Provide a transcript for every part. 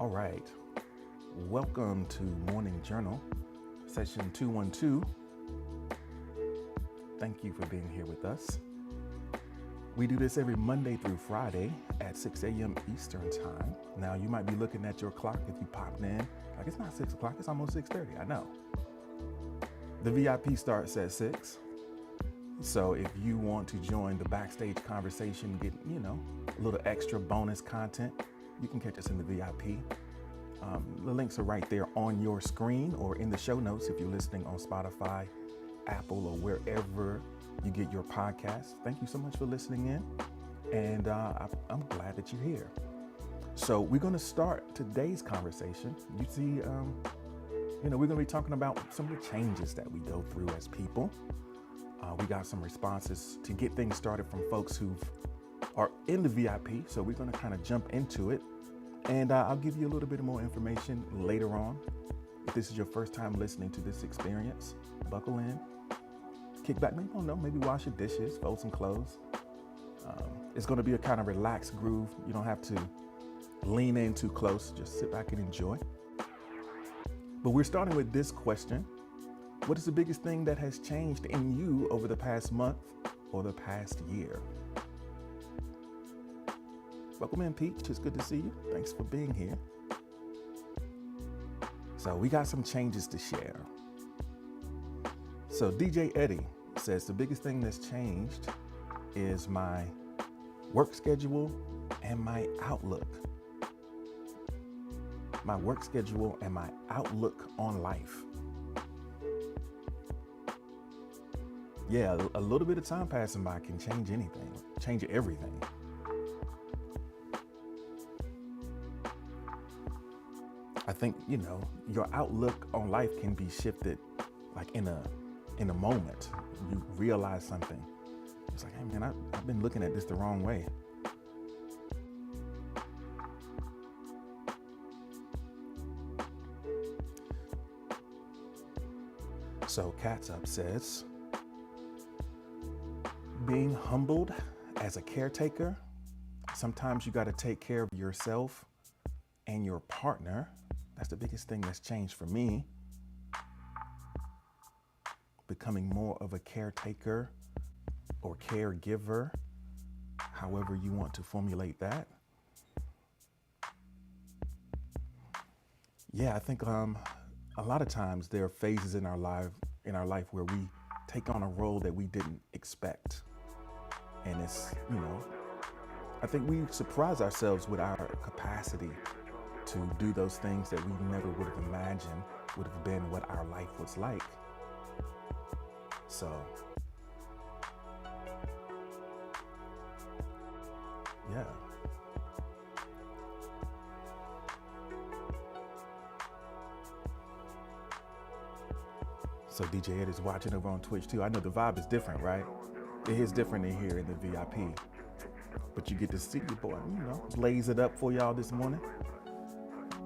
All right. Welcome to Morning Journal, session 212. Thank you for being here with us. We do this every Monday through Friday at 6 a.m. Eastern Time. Now, you might be looking at your clock if you popped in. Like, it's not 6 o'clock, it's almost 6:30. I know. The VIP starts at 6. So if you want to join the backstage conversation, get, a little extra bonus content, you can catch us in the VIP. The links are right there on your screen or in the show notes if you're listening on Spotify, Apple, or wherever you get your podcasts. Thank you so much for listening in, and I'm glad that you're here. So we're going to start today's conversation. You see, we're going to be talking about some of the changes that we go through as people. We got some responses to get things started from folks who are in the VIP, so we're going to kind of jump into it. And I'll give you a little bit more information later on. If this is your first time listening to this experience, buckle in, kick back, maybe wash your dishes, fold some clothes. It's going to be a kind of relaxed groove. You don't have to lean in too close. Just sit back and enjoy. But we're starting with this question. What is the biggest thing that has changed in you over the past month or the past year? Welcome in, Peach. It's good to see you. Thanks for being here. So we got some changes to share. So DJ Eddie says the biggest thing that's changed is my work schedule and my outlook. My work schedule and my outlook on life. Yeah, a little bit of time passing by can change anything, change everything. I think, your outlook on life can be shifted like in a moment. You realize something. It's like, hey man, I've been looking at this the wrong way. So Cat's Up says, being humbled as a caretaker, sometimes you got to take care of yourself and your partner. That's the biggest thing that's changed for me. Becoming more of a caretaker or caregiver, however you want to formulate that. Yeah, I think a lot of times there are phases in our life where we take on a role that we didn't expect. And it's, I think we surprise ourselves with our capacity to do those things that we never would have imagined would have been what our life was like. So, yeah. So DJ Ed is watching over on Twitch too. I know the vibe is different, right? It is different in here in the VIP. But you get to see your boy, blaze it up for y'all this morning.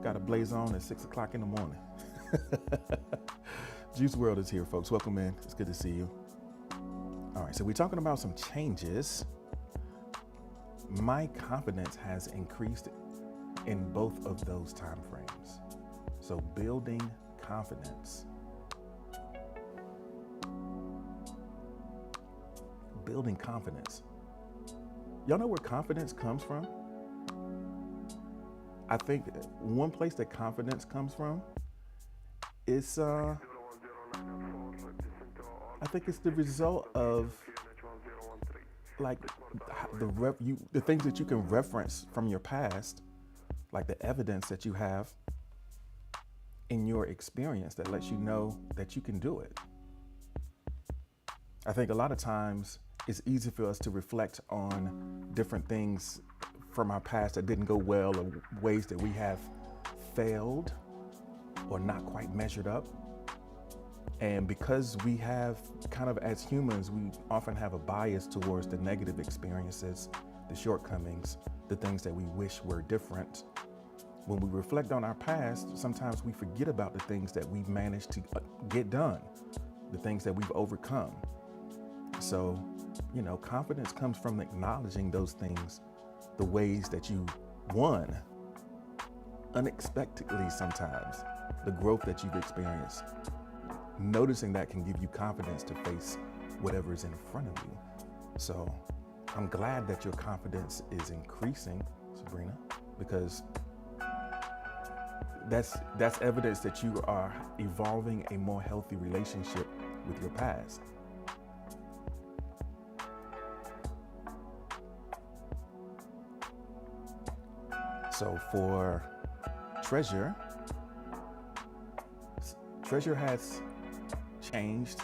Got a blaze on at 6 o'clock in the morning. Juice World is here, folks. Welcome in. It's good to see you. All right, so we're talking about some changes. My confidence has increased in both of those time frames. So building confidence. Building confidence. Y'all know where confidence comes from? I think one place that confidence comes from is, I think it's the result of like the things that you can reference from your past, like the evidence that you have in your experience that lets you know that you can do it. I think a lot of times it's easy for us to reflect on different things from our past that didn't go well, or ways that we have failed or not quite measured up. And because we have kind of, as humans, we often have a bias towards the negative experiences, the shortcomings, the things that we wish were different. When we reflect on our past, sometimes we forget about the things that we've managed to get done, the things that we've overcome. So, confidence comes from acknowledging those things, the ways that you, one, unexpectedly sometimes, the growth that you've experienced. Noticing that can give you confidence to face whatever is in front of you. So I'm glad that your confidence is increasing, Sabrina, because that's evidence that you are evolving a more healthy relationship with your past. So for Treasure has changed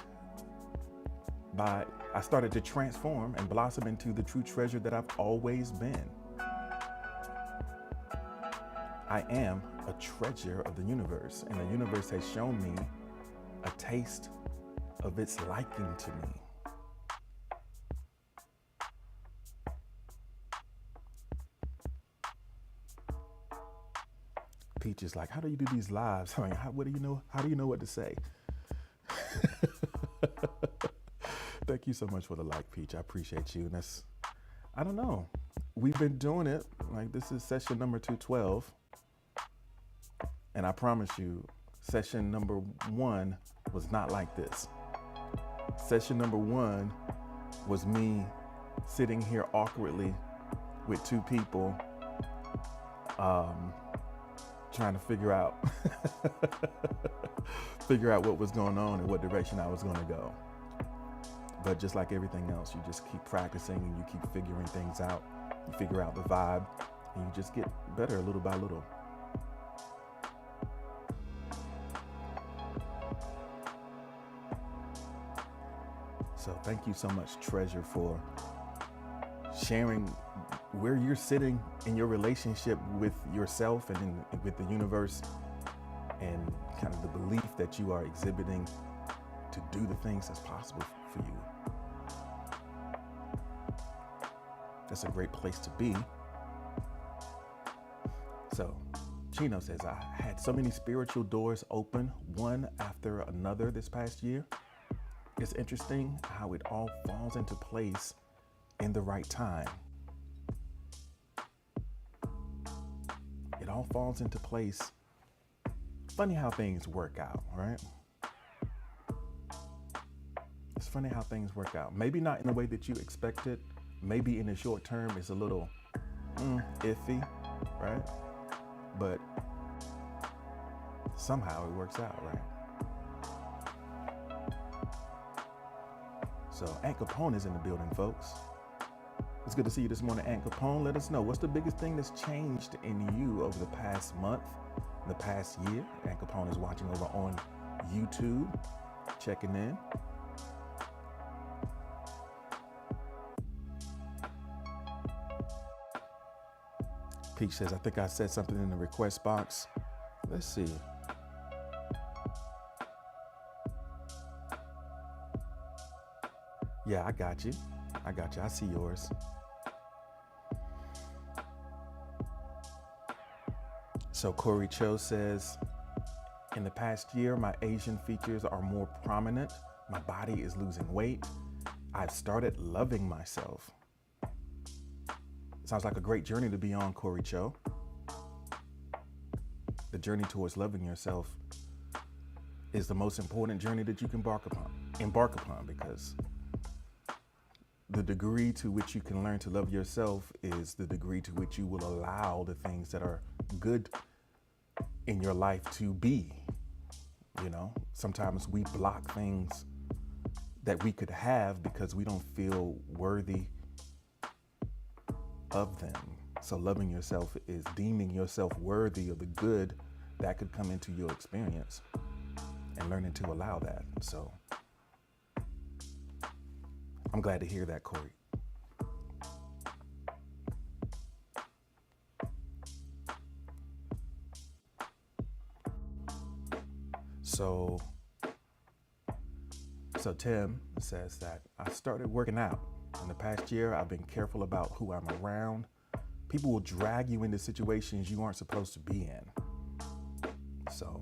by I started to transform and blossom into the true treasure that I've always been. I am a treasure of the universe, and the universe has shown me a taste of its liking to me. Peach is like, how do you do these lives? I mean, what do you know? How do you know what to say? Thank you so much for the like, Peach. I appreciate you. And I don't know. We've been doing it. Like, this is session number 212. And I promise you, session number 1 was not like this. Session number 1 was me sitting here awkwardly with 2 people, trying to figure out what was going on and what direction I was going to go. But just like everything else, you just keep practicing and you keep figuring things out. You figure out the vibe and you just get better little by little. So thank you so much, Treasure, for sharing where you're sitting in your relationship with yourself and with the universe, and kind of the belief that you are exhibiting to do the things that's possible for you. That's a great place to be. So Chino says, I had so many spiritual doors open, one after another this past year. It's interesting how it all falls into place in the right time. It all falls into place. Funny how things work out, right? It's funny how things work out. Maybe not in the way that you expected. Maybe in the short term it's a little iffy, right? But somehow it works out, right? So Aunt Capone is in the building, folks. It's good to see you this morning, Aunt Capone. Let us know, what's the biggest thing that's changed in you over the past month, the past year? Aunt Capone is watching over on YouTube, checking in. Peach says, I think I said something in the request box. Let's see. Yeah, I got you. I see yours. So Corey Cho says, in the past year, my Asian features are more prominent. My body is losing weight. I've started loving myself. Sounds like a great journey to be on, Corey Cho. The journey towards loving yourself is the most important journey that you can embark upon, because the degree to which you can learn to love yourself is the degree to which you will allow the things that are good in your life to be. You know, sometimes we block things that we could have because we don't feel worthy of them. So loving yourself is deeming yourself worthy of the good that could come into your experience and learning to allow that. So I'm glad to hear that, Corey. So Tim says that I started working out. In the past year, I've been careful about who I'm around. People will drag you into situations you aren't supposed to be in. So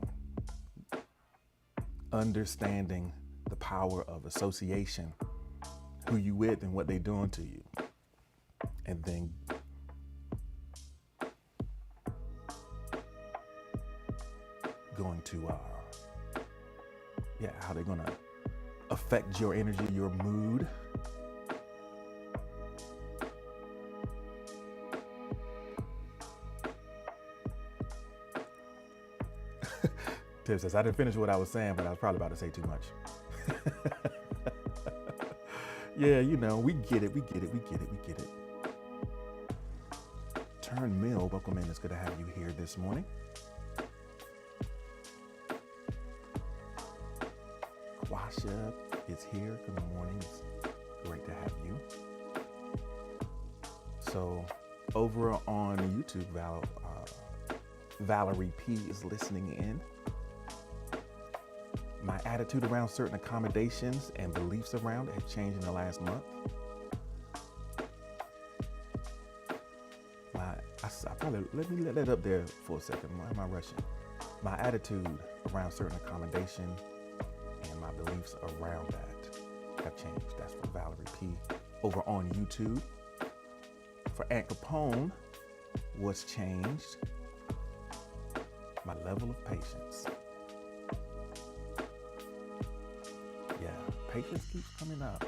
understanding the power of association, who you with and what they doing to you. And then going to, how they're going to affect your energy, your mood. Tiff says, I didn't finish what I was saying, but I was probably about to say too much. Yeah, we get it. Turn Mill, welcome in. It's good to have you here this morning. Quasha is here. Good morning. It's great to have you. So over on YouTube, Valerie P is listening in. My attitude around certain accommodations and beliefs around it have changed in the last month. Let me let that up there for a second. Why am I rushing? My attitude around certain accommodation and my beliefs around that have changed. That's from Valerie P over on YouTube. For Aunt Capone, what's changed? My level of patience. Yeah, patience keeps coming up.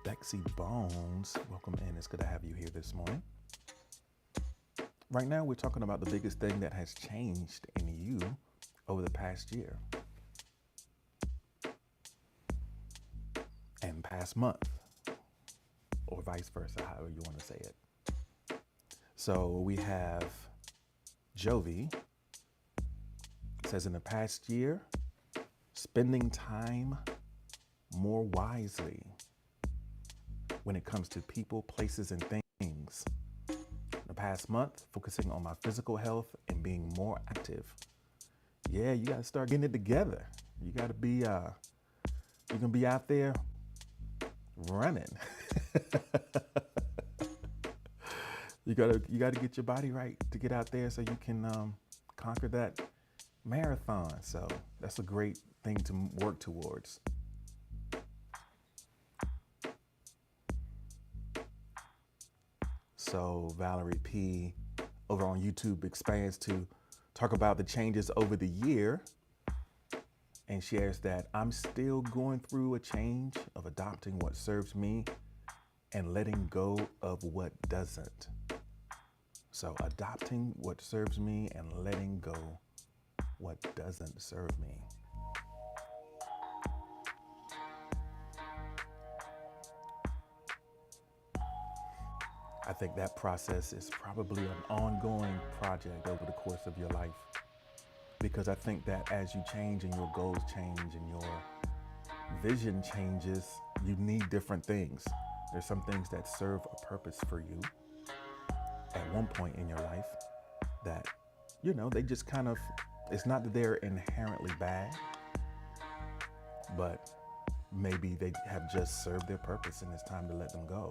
Bexy Bones, welcome in. It's good to have you here this morning. Right now, we're talking about the biggest thing that has changed in you over the past year and past month, or vice versa, however you want to say it. So we have Jovi. It says, in the past year, spending time more wisely when it comes to people, places, and things. The past month, focusing on my physical health and being more active. Yeah, you got to start getting it together. You got to be, you're going to be out there running. You got to get your body right to get out there so you can conquer that marathon. So that's a great thing to work towards. So Valerie P over on YouTube expands to talk about the changes over the year and shares that I'm still going through a change of adopting what serves me and letting go of what doesn't. So adopting what serves me and letting go what doesn't serve me. I think that process is probably an ongoing project over the course of your life, because I think that as you change and your goals change and your vision changes, you need different things. There's some things that serve a purpose for you at one point in your life that, they just kind of, it's not that they're inherently bad, but maybe they have just served their purpose and it's time to let them go.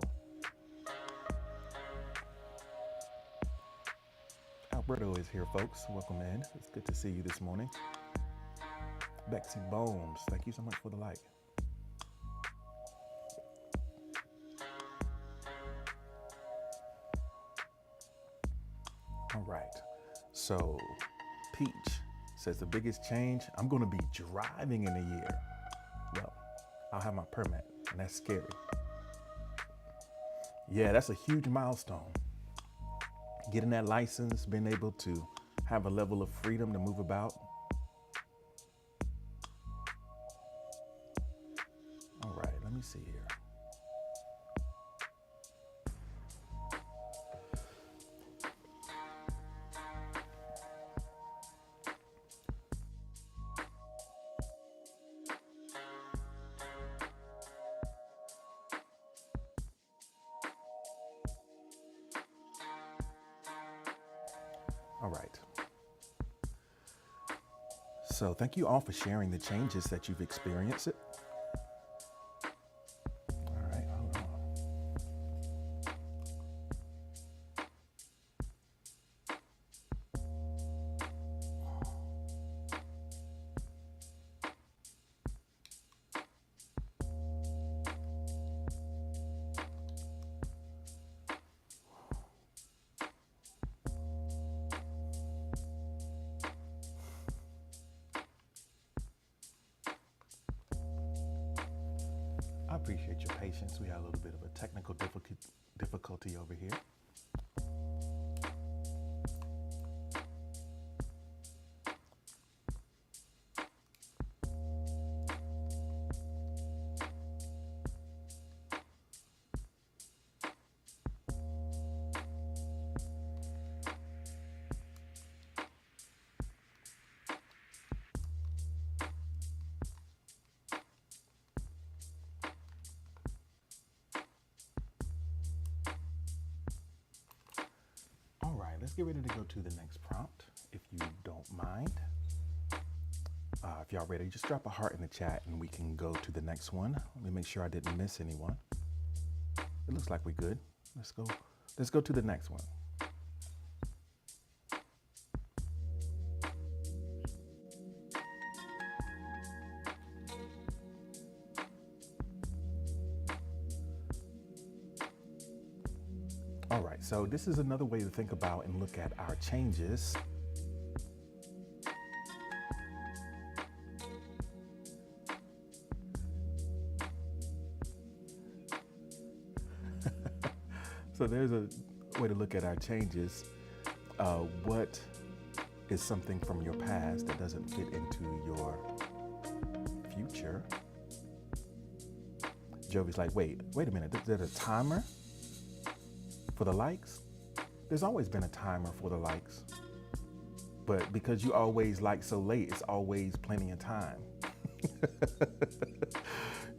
Alberto is here, folks. Welcome in. It's good to see you this morning. Bexy Bones, thank you so much for the like. All right. So Peach says the biggest change, I'm going to be driving in a year. Well, I'll have my permit, and that's scary. Yeah, that's a huge milestone. Getting that license, being able to have a level of freedom to move about. All right, let me see here. All right. So thank you all for sharing the changes that you've experienced. All right, hold on. appreciate your patience. We had a little bit of a technical difficulty over here. All right, let's get ready to go to the next prompt, if you don't mind. If y'all ready, just drop a heart in the chat and we can go to the next one. Let me make sure I didn't miss anyone. It looks like we're good. Let's go to the next one. All right, so this is another way to think about and look at our changes. So there's a way to look at our changes. What is something from your past that doesn't fit into your future? Jovi's like, wait a minute, is there a timer for the likes? There's always been a timer for the likes. But because you always like so late, it's always plenty of time.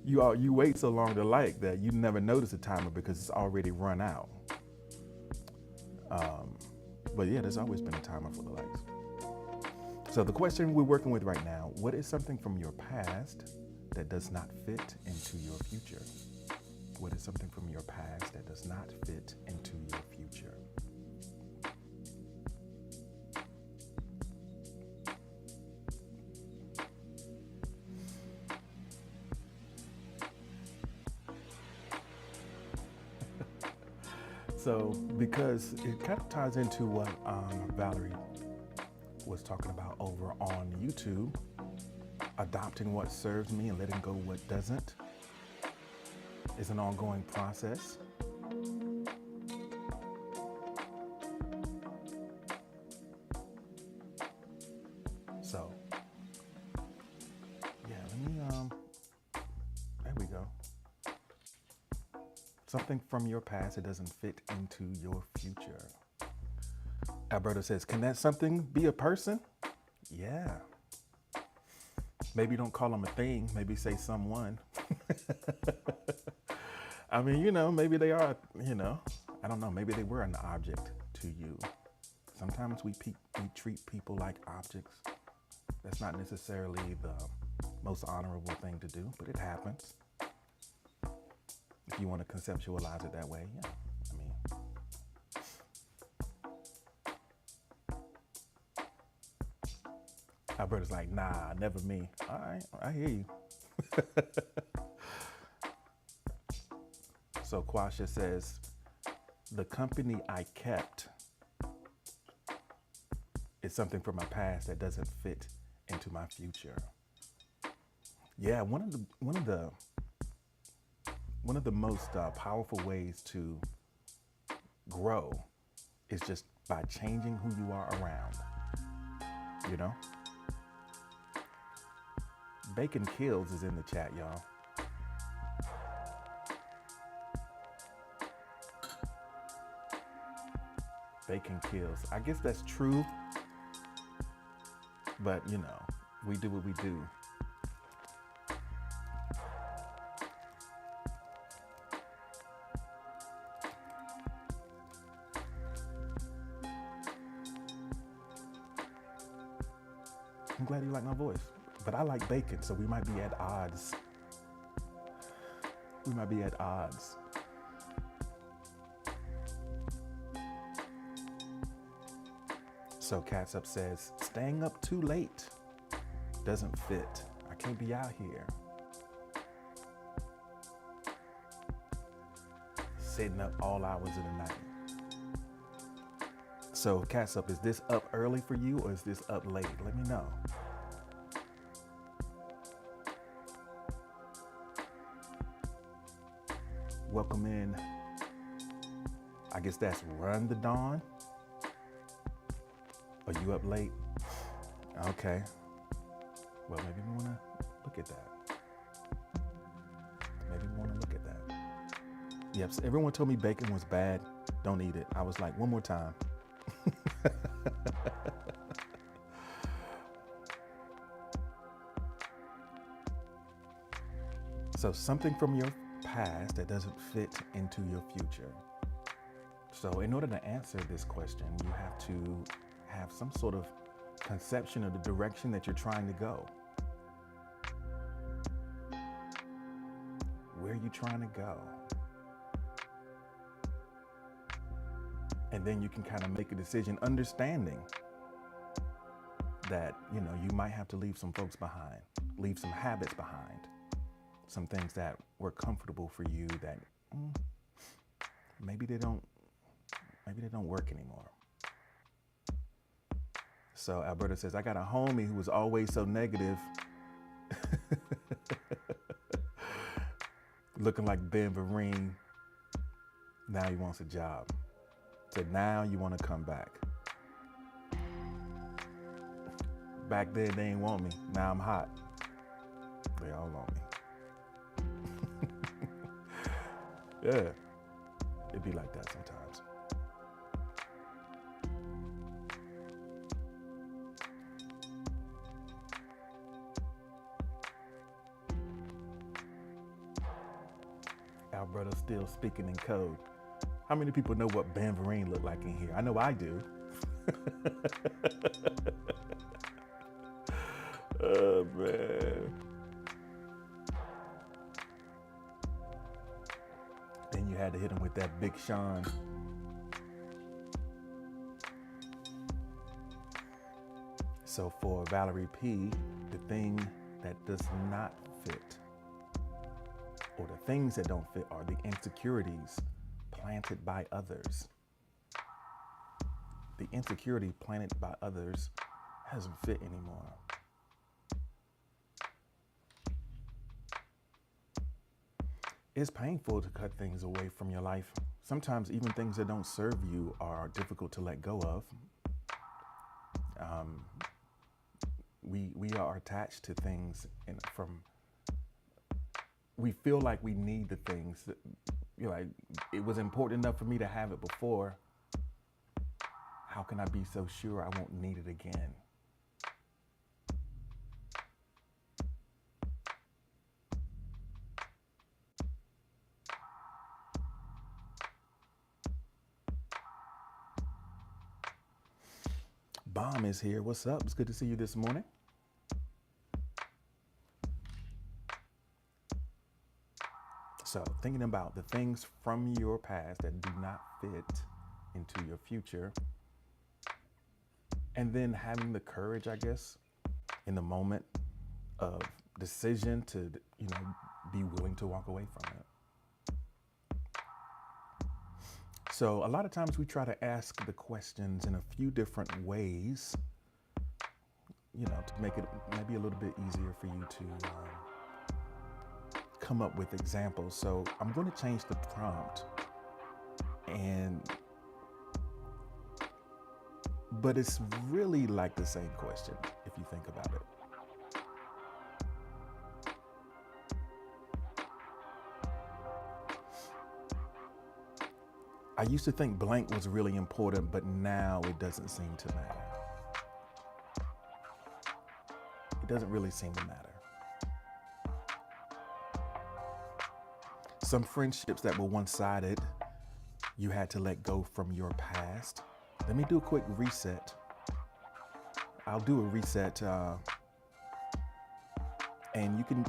You wait so long to like that you never notice the timer because it's already run out. But yeah, there's always been a timer for the likes. So the question we're working with right now, what is something from your past that does not fit into your future? What is something from your past that does not fit into your future? So, because it kind of ties into what Valerie was talking about over on YouTube, adopting what serves me and letting go what doesn't is an ongoing process. So, yeah, there we go. Something from your past that doesn't fit into your future. Alberto says, can that something be a person? Yeah. Maybe don't call them a thing. Maybe say someone. I mean, maybe they are, I don't know. Maybe they were an object to you. Sometimes we treat people like objects. That's not necessarily the most honorable thing to do, but it happens. If you want to conceptualize it that way, yeah. Alberta's like, nah, never me. All right, I hear you. So Quasha says, the company I kept is something from my past that doesn't fit into my future. Yeah, one of the most powerful ways to grow is just by changing who you are around. Bacon Kills is in the chat, y'all. Bacon kills. I guess that's true, but we do what we do. I'm glad you like my voice, but I like bacon, so we might be at odds. So Cats Up says, staying up too late doesn't fit. I can't be out here sitting up all hours of the night. So Cats Up, is this up early for you or is this up late? Let me know. Welcome in. I guess that's Run the Dawn. Are you up late? Okay. Well, maybe we want to look at that. Yep, so everyone told me bacon was bad. Don't eat it. I was like, one more time. So something from your past that doesn't fit into your future. So in order to answer this question, you have to have some sort of conception of the direction that you're trying to go. Where are you trying to go? And then you can kind of make a decision understanding that, you might have to leave some folks behind, leave some habits behind, some things that were comfortable for you that maybe they don't work anymore. So Alberta says, I got a homie who was always so negative, looking like Ben Vereen. Now he wants a job. So now you want to come back. Back then they ain't want me. Now I'm hot. They all want me. Yeah, it'd be like that sometimes. Alberta's still speaking in code. How many people know what Ben Vereen looked like in here? I know I do. Oh, man. Then you had to hit him with that Big Sean. So for Valerie P., the thing that does not fit, or the things that don't fit, are the insecurities planted by others. The insecurity planted by others hasn't fit anymore. It's painful to cut things away from your life. Sometimes even things that don't serve you are difficult to let go of. We are attached to things we feel like we need the things that, like, it was important enough for me to have it before. How can I be so sure I won't need it again? Bomb is here. What's up? It's good to see you this morning. So thinking about the things from your past that do not fit into your future, and then having the courage, I guess, in the moment of decision to, be willing to walk away from it. So a lot of times we try to ask the questions in a few different ways, to make it maybe a little bit easier for you to come up with examples. So I'm going to change the prompt, but it's really like the same question if you think about it. I used to think blank was really important, but now it doesn't seem to matter. It doesn't really seem to matter. Some friendships that were one-sided, you had to let go from your past. Let me do a quick reset. I'll do a reset, and you can,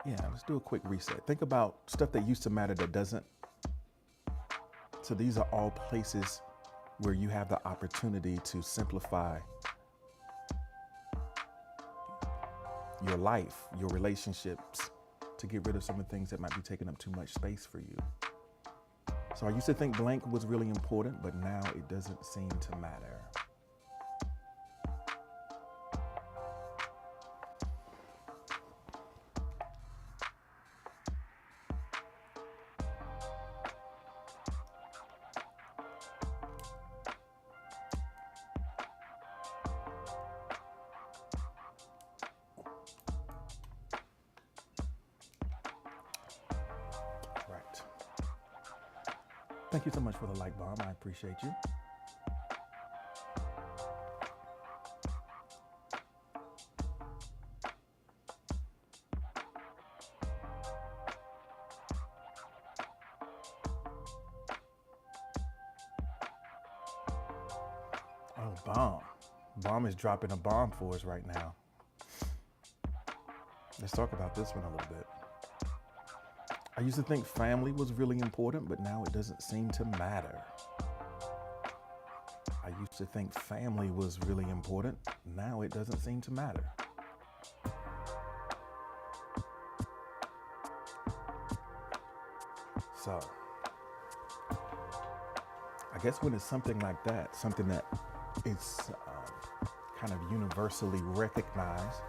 let's do a quick reset. Think about stuff that used to matter that doesn't. So these are all places where you have the opportunity to simplify your life, your relationships, to get rid of some of the things that might be taking up too much space for you. So I used to think blank was really important, but now it doesn't seem to matter. Thank you so much for the like bomb. I appreciate you. Oh, bomb. Bomb is dropping a bomb for us right now. Let's talk about this one a little bit. I used to think family was really important, but now it doesn't seem to matter. I used to think family was really important. Now it doesn't seem to matter. So, I guess when it's something like that, something that is kind of universally recognized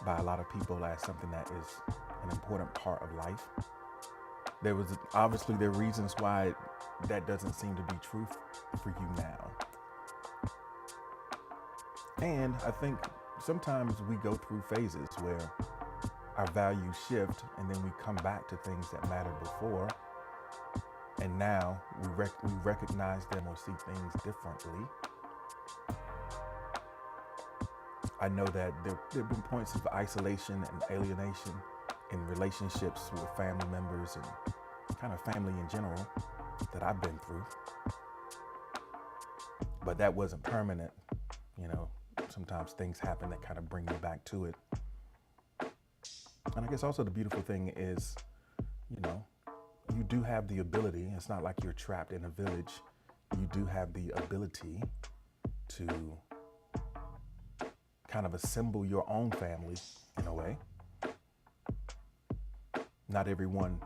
by a lot of people as something that is an important part of life, there are reasons why that doesn't seem to be true for you now. And I think sometimes we go through phases where our values shift and then we come back to things that mattered before. And now we recognize them or see things differently. I know that there have been points of isolation and alienation in relationships with family members and kind of family in general that I've been through. But that wasn't permanent. Sometimes things happen that kind of bring you back to it. And I guess also the beautiful thing is, you do have the ability. It's not like you're trapped in a village. You do have the ability to kind of assemble your own family in a way. Not everyone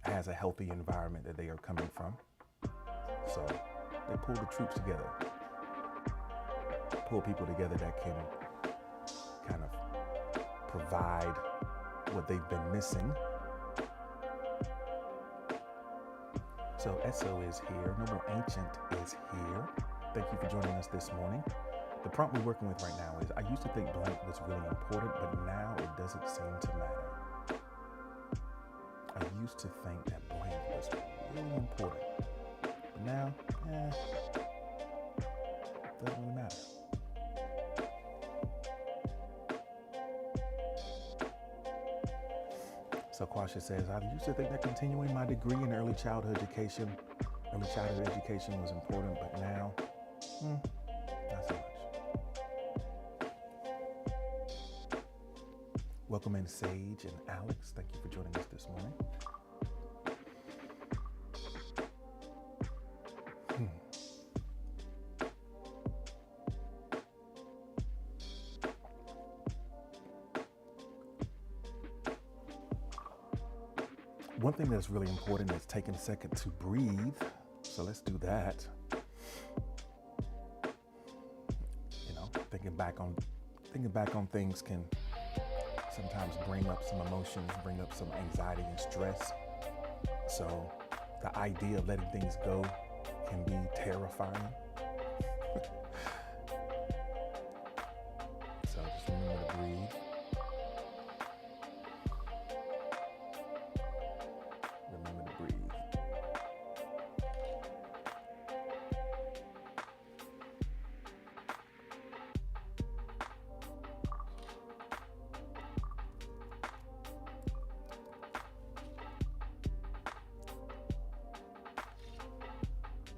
has a healthy environment that they are coming from. So they pull the troops together, pull people together that can kind of provide what they've been missing. So SO is here. Noble Ancient is here. Thank you for joining us this morning. The prompt we're working with right now is, I used to think blank was really important, but now it doesn't seem to matter. I used to think that blank was really important, but now, doesn't really matter. So Quasha says, I used to think that continuing my degree in early childhood education was important, but now, not so much. Welcome in Sage and Alex. Thank you for joining us this morning. One thing that's really important is taking a second to breathe. So let's do that. Thinking back on things can sometimes bring up some emotions, bring up some anxiety and stress. So the idea of letting things go can be terrifying. So just remember to breathe. Remember to breathe.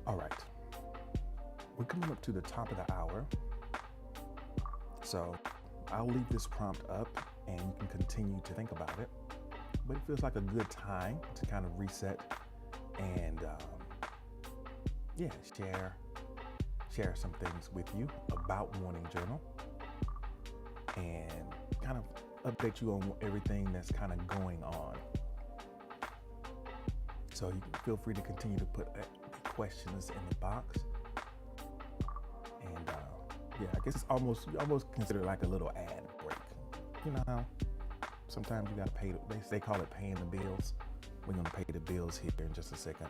All right, we're coming up to the top of the hour, so I'll leave this prompt up and you can continue to think about it, but it feels like a good time to kind of reset and share some things with you about Morning Journal and kind of update you on everything that's kind of going on. So you can feel free to continue to put questions in the box, and I guess you almost consider it like a little ad break. You know how sometimes you gotta pay. They call it paying the bills. We're gonna pay the bills here in just a second.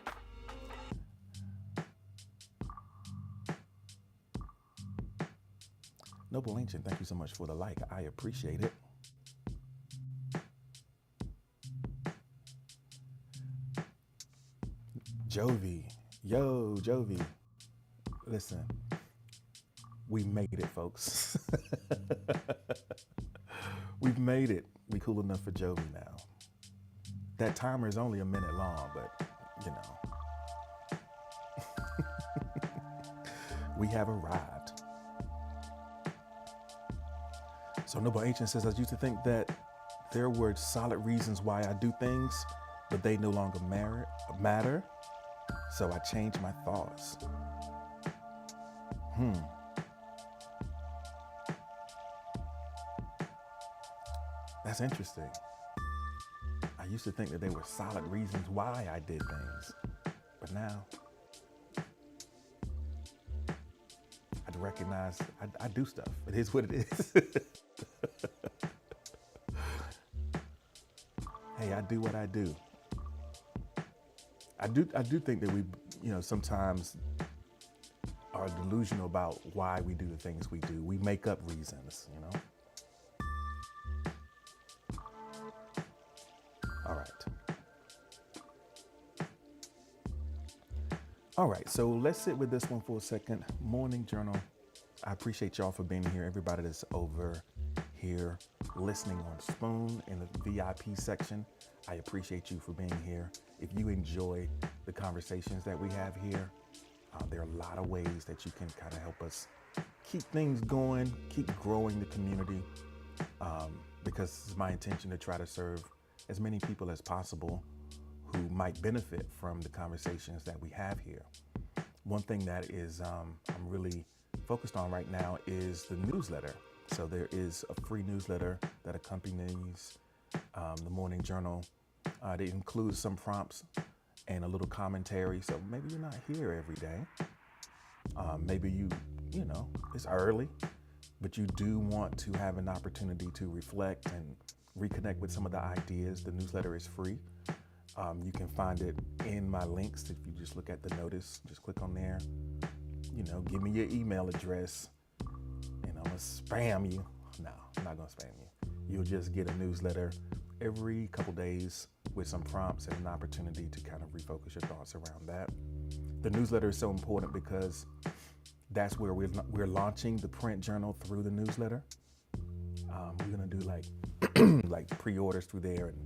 Noble Ancient, thank you so much for the like. I appreciate it. Jovi, Yo, Jovi, listen, we made it, folks. We've made it. We cool enough for Jovi now. That timer is only a minute long, but you know, we have arrived. So Noble Ancient says, I used to think that there were solid reasons why I do things, but they no longer matter. So I changed my thoughts. That's interesting. I used to think that there were solid reasons why I did things, but now I recognize I do stuff. It is what it is. Hey, I do what I do. I do think that we, sometimes are delusional about why we do the things we do. We make up reasons, All right, so let's sit with this one for a second. Morning journal. I appreciate y'all for being here. Everybody that's over here listening on Spoon in the VIP section, I appreciate you for being here. If you enjoy the conversations that we have here, there are a lot of ways that you can kind of help us keep things going, keep growing the community, because it's my intention to try to serve as many people as possible who might benefit from the conversations that we have here. One thing that is I'm really focused on right now is the newsletter. So there is a free newsletter that accompanies the morning journal. It includes some prompts and a little commentary. So maybe you're not here every day. Maybe it's early, but you do want to have an opportunity to reflect and reconnect with some of the ideas. The newsletter is free. You can find it in my links. If you just look at the notice, just click on there, give me your email address and I'm gonna spam you. No, I'm not gonna spam you. You'll just get a newsletter every couple days with some prompts and an opportunity to kind of refocus your thoughts around that. The newsletter is so important because that's where we're launching the print journal through the newsletter. We're gonna do like pre-orders through there, and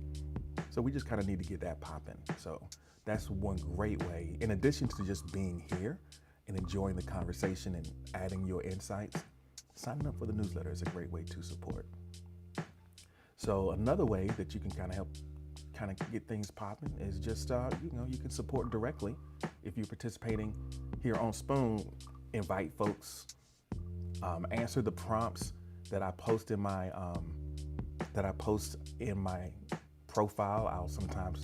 so we just kind of need to get that popping. So that's one great way, in addition to just being here and enjoying the conversation and adding your insights. Signing up for the newsletter is a great way to support. So another way that you can kind of help get things popping is just, you can support directly. If you're participating here on Spoon, invite folks, answer the prompts that I post in my profile. I'll sometimes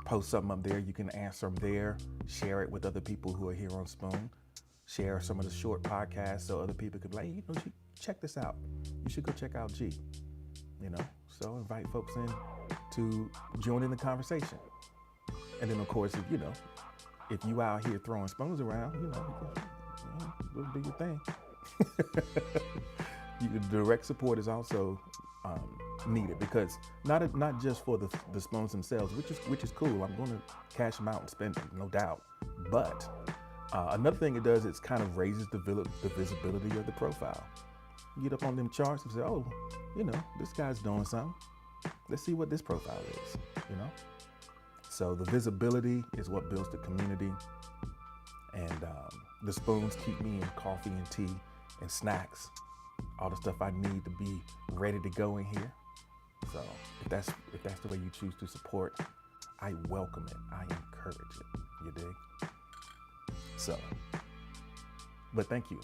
post something up there. You can answer them there, share it with other people who are here on Spoon, share some of the short podcasts so other people could be like, check this out. You should go check out G, so invite folks in to join in the conversation. And then of course, if you out here throwing spoons around, go do your thing. Direct support is also needed, because not just for the spoons themselves, which is cool. I'm going to cash them out and spend them, no doubt. But another thing it does is kind of raises the visibility of the profile. You get up on them charts and say, oh, this guy's doing something. Let's see what this profile is. So the visibility is what builds the community, and the spoons keep me in coffee and tea and snacks, all the stuff I need to be ready to go in here. So if that's the way you choose to support, I welcome it. I encourage it. You dig? So, but thank you.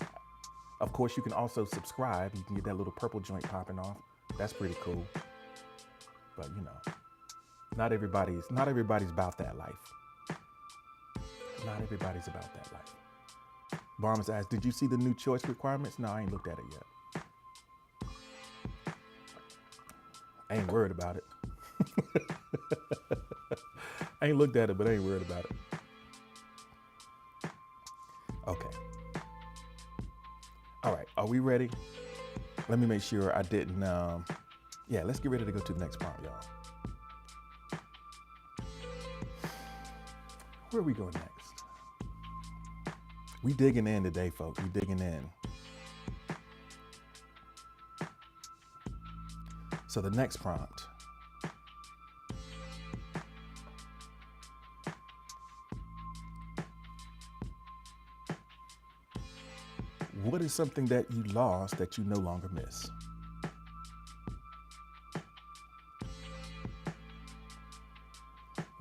Of course, you can also subscribe. You can get that little purple joint popping off. That's pretty cool. But not everybody's about that life. Not everybody's about that life. Barnes asked, did you see the new choice requirements? No, I ain't looked at it yet. I ain't worried about it. I ain't looked at it, but I ain't worried about it. Okay. All right, are we ready? Let me make sure I didn't, let's get ready to go to the next prompt, y'all. Where are we going next? We digging in today, folks. We digging in. So the next prompt. What is something that you lost that you no longer miss?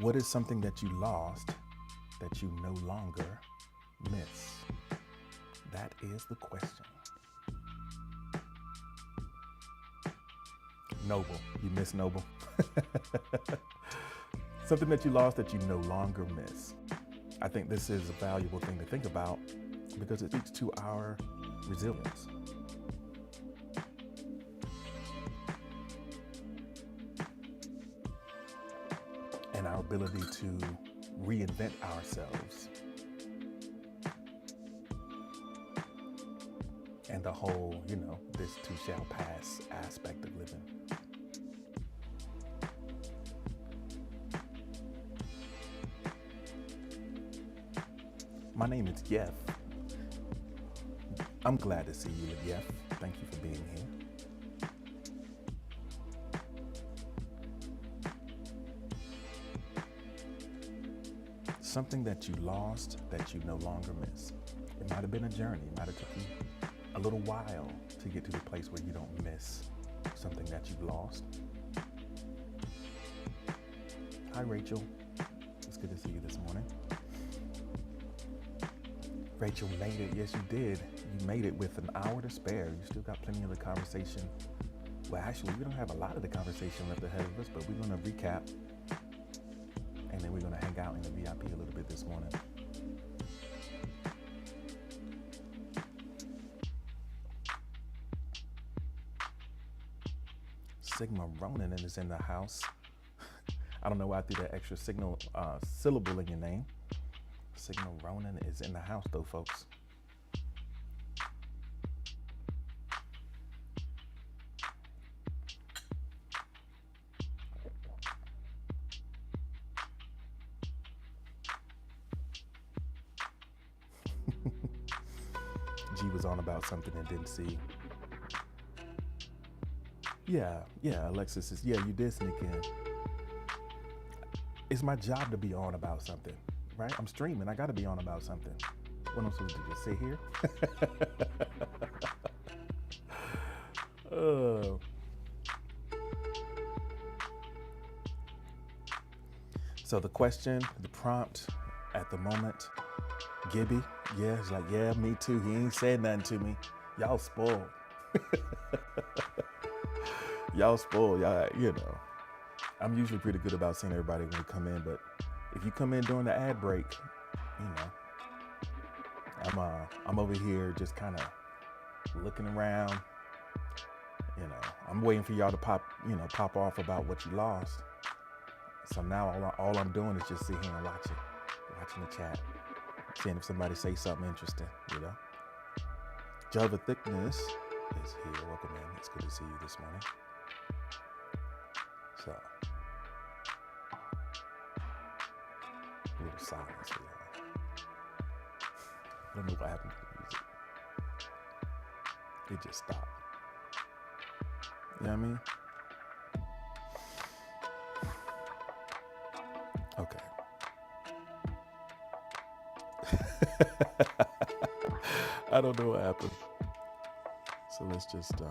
What is something that you lost that you no longer miss? That is the question. Noble. You miss Noble. Something that you lost that you no longer miss. I think this is a valuable thing to think about because it speaks to our resilience. And our ability to reinvent ourselves. And the whole, this too shall pass aspect of living. My name is Jeff. I'm glad to see you, Jeff. Thank you for being here. Something that you lost that you no longer miss. It might have been a journey. It might have taken you a little while to get to the place where you don't miss something that you've lost. Hi, Rachel. It's good to see you this morning. Rachel made it. Yes, you did. You made it with an hour to spare. You still got plenty of the conversation. Well, actually, we don't have a lot of the conversation left ahead of us, but we're going to recap. And then we're going to hang out in the VIP a little bit this morning. Sigma Ronan is in the house. I don't know why I threw that extra syllable in your name. Sigma Ronan is in the house though, folks. G was on about something and didn't see. Yeah, Alexis is, you did sneak in. It's my job to be on about something, right? I'm streaming, I gotta be on about something. What am I supposed to do, just sit here? So the question, the prompt at the moment, Gibby, it's like, me too. He ain't said nothing to me. Y'all spoiled. Y'all spoiled. I'm usually pretty good about seeing everybody when we come in, but if you come in during the ad break, I'm over here just kind of looking around. I'm waiting for y'all to pop off about what you lost. So now all I'm doing is just sit here and watching the chat, seeing if somebody say something interesting, Java Thickness is here. Welcome in. It's good to see you this morning. So, a little silence for y'all. I don't know what happened to the music. It just stopped. You know what I mean? Okay. I don't know what happened. So let's just,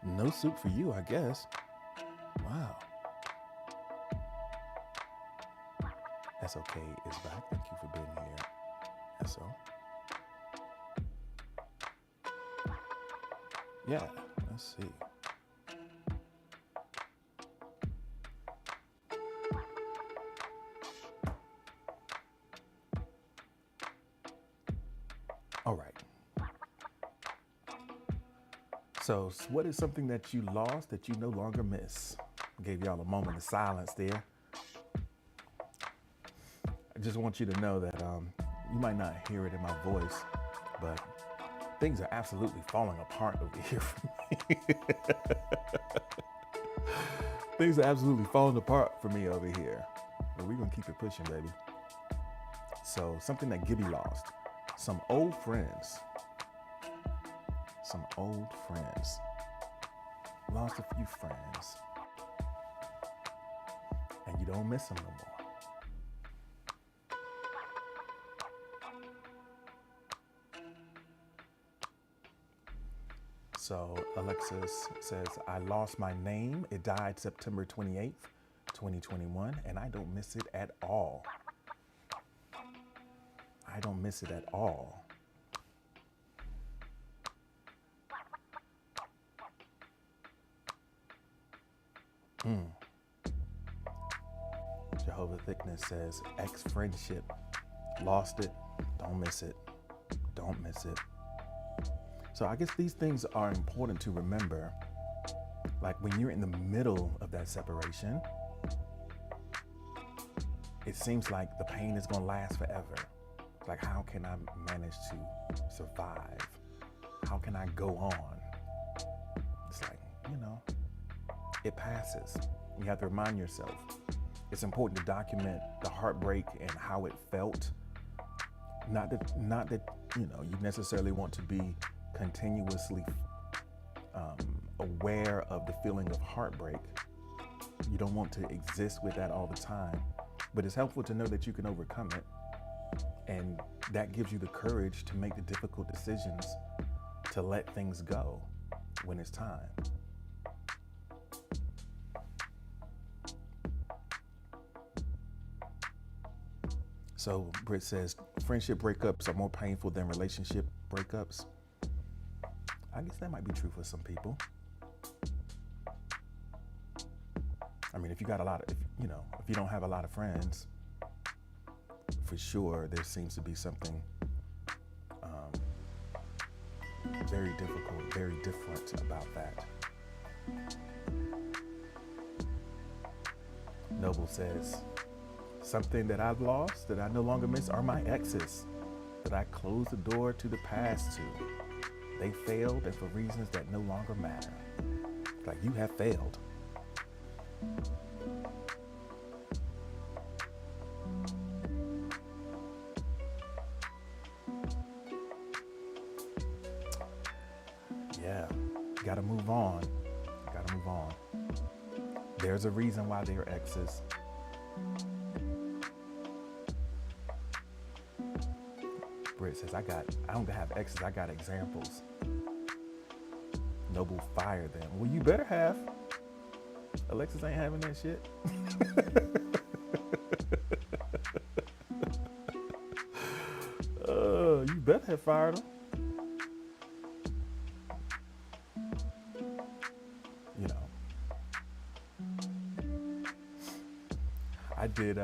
no soup for you, I guess. Wow. SOK is back. Thank you for being here, SO. Yeah, let's see. All right. So what is something that you lost that you no longer miss? I gave y'all a moment of silence there. I just want you to know that you might not hear it in my voice, but things are absolutely falling apart over here for me. Things are absolutely falling apart for me over here. But we're going to keep it pushing, baby. So something that Gibby lost. Some old friends. Some old friends. Lost a few friends. And you don't miss them no more. So Alexis says, I lost my name. It died September 28th, 2021, and I don't miss it at all. I don't miss it at all. Jehovah Thickness says, ex-friendship. Lost it. Don't miss it. Don't miss it. So I guess these things are important to remember. Like when you're in the middle of that separation, it seems like the pain is gonna last forever. Like, how can I manage to survive? How can I go on? It's like, it passes. You have to remind yourself. It's important to document the heartbreak and how it felt. Not that you necessarily want to be continuously aware of the feeling of heartbreak. You don't want to exist with that all the time, but it's helpful to know that you can overcome it, and that gives you the courage to make the difficult decisions to let things go when it's time. So Britt says, friendship breakups are more painful than relationship breakups. I guess that might be true for some people. I mean, if you got if you don't have a lot of friends, for sure there seems to be something very difficult, very different about that. Noble says, something that I've lost that I no longer miss are my exes that I closed the door to the past to. They failed, and for reasons that no longer matter. Like, you have failed. Yeah, gotta move on. Gotta move on. There's a reason why they're exes. Britt says, I don't have exes, I got examples. Noble fired them. Well, you better have. Alexis ain't having that shit. You better have fired him. I did,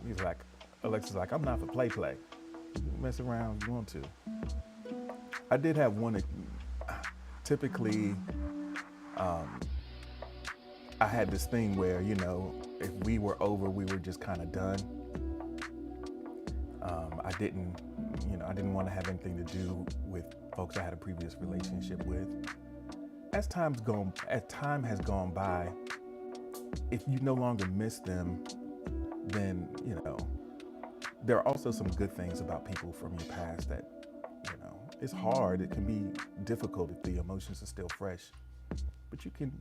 he's like, Alexis is like, I'm not for play. You can mess around if you want to. I did have one, typically, I had this thing where, if we were over, we were just kind of done. I didn't want to have anything to do with folks I had a previous relationship with. As time has gone by, if you no longer miss them, then, there are also some good things about people from your past that, it's hard. It can be difficult if the emotions are still fresh, but you can,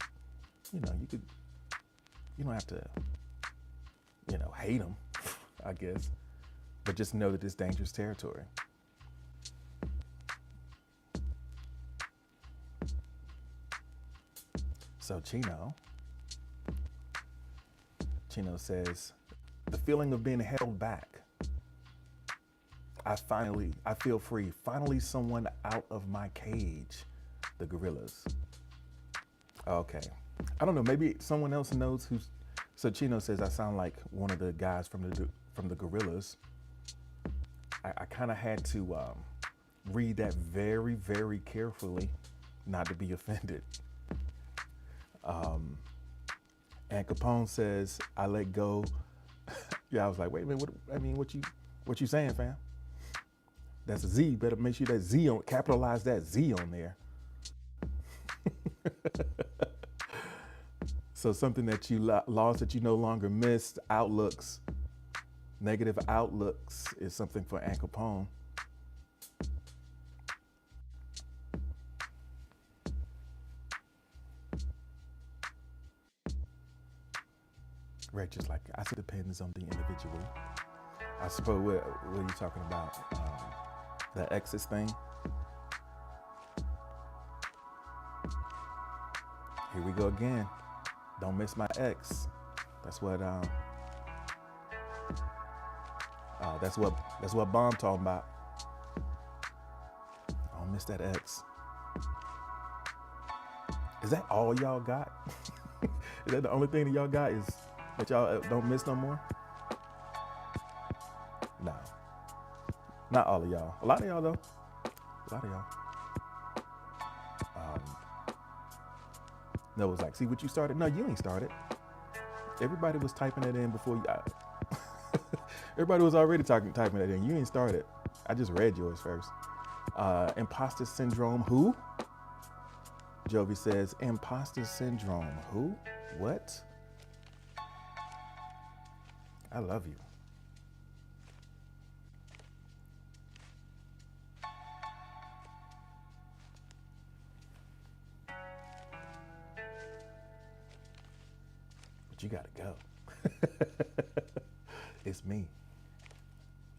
you don't have to, hate them, I guess, but just know that it's dangerous territory. So Chino says, the feeling of being held back. I feel free. Finally, someone out of my cage. The Gorillas. Okay. I don't know. Maybe someone else knows who's. So Chino says I sound like one of the guys from the Gorillas. I kind of had to read that very, very carefully, not to be offended. And Capone says I let go. Yeah, I was like, wait a minute. What you saying, fam? That's a Z. Better make sure that Z capitalize that Z on there. So something that you lost that you no longer missed, outlooks. Negative outlooks is something for Al Capone. Rachel's like, I see depends on the individual. I suppose, what are you talking about? The exes thing? Here we go again. Don't miss my ex. That's what Bomb talking about. I don't miss that ex. Is that all y'all got? Is that the only thing that y'all got is that y'all don't miss no more? No. Not all of y'all. A lot of y'all though. A lot of y'all. No, it was like, see what you started? No, you ain't started. Everybody was typing it in before you. Everybody was already typing it in. You ain't started. I just read yours first. Impostor Syndrome, who? Jovi says, Impostor Syndrome, who? What? I love you. But you gotta go. It's me.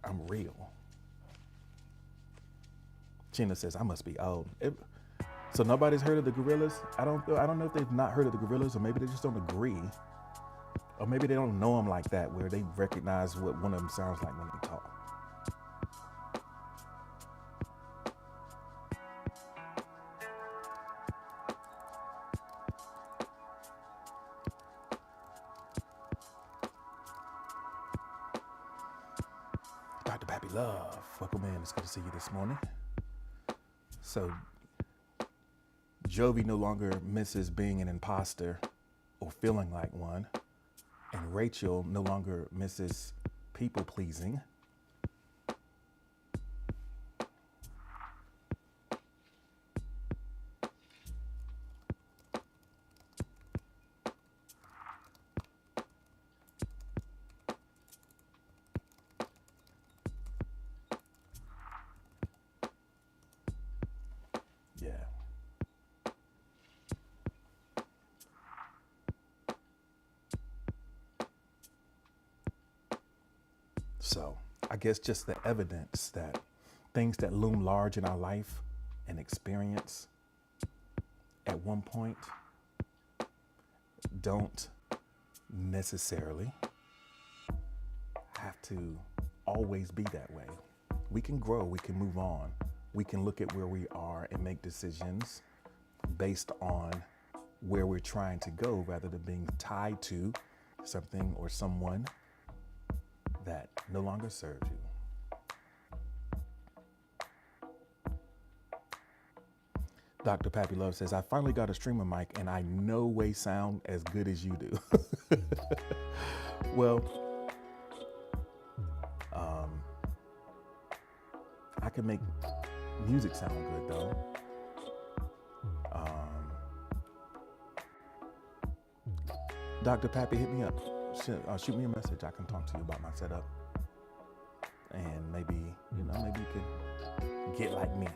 I'm real. Gina says, I must be old. So nobody's heard of the Gorillas? I don't know if they've not heard of the Gorillas, or maybe they just don't agree. Or maybe they don't know them like that, where they recognize what one of them sounds like when they talk. Dr. Pappy Love, welcome in. It's good to see you this morning. So, Jovi no longer misses being an imposter or feeling like one. And Rachel no longer misses people pleasing. Yeah. So I guess just the evidence that things that loom large in our life and experience at one point don't necessarily have to always be that way. We can grow, we can move on, we can look at where we are and make decisions based on where we're trying to go rather than being tied to something or someone that no longer serves you. Dr. Pappy Love says, I finally got a streamer mic and I no way sound as good as you do. Well, I can make music sound good though. Dr. Pappy, hit me up. Shoot me a message. I can talk to you about my setup. And maybe you can get like me.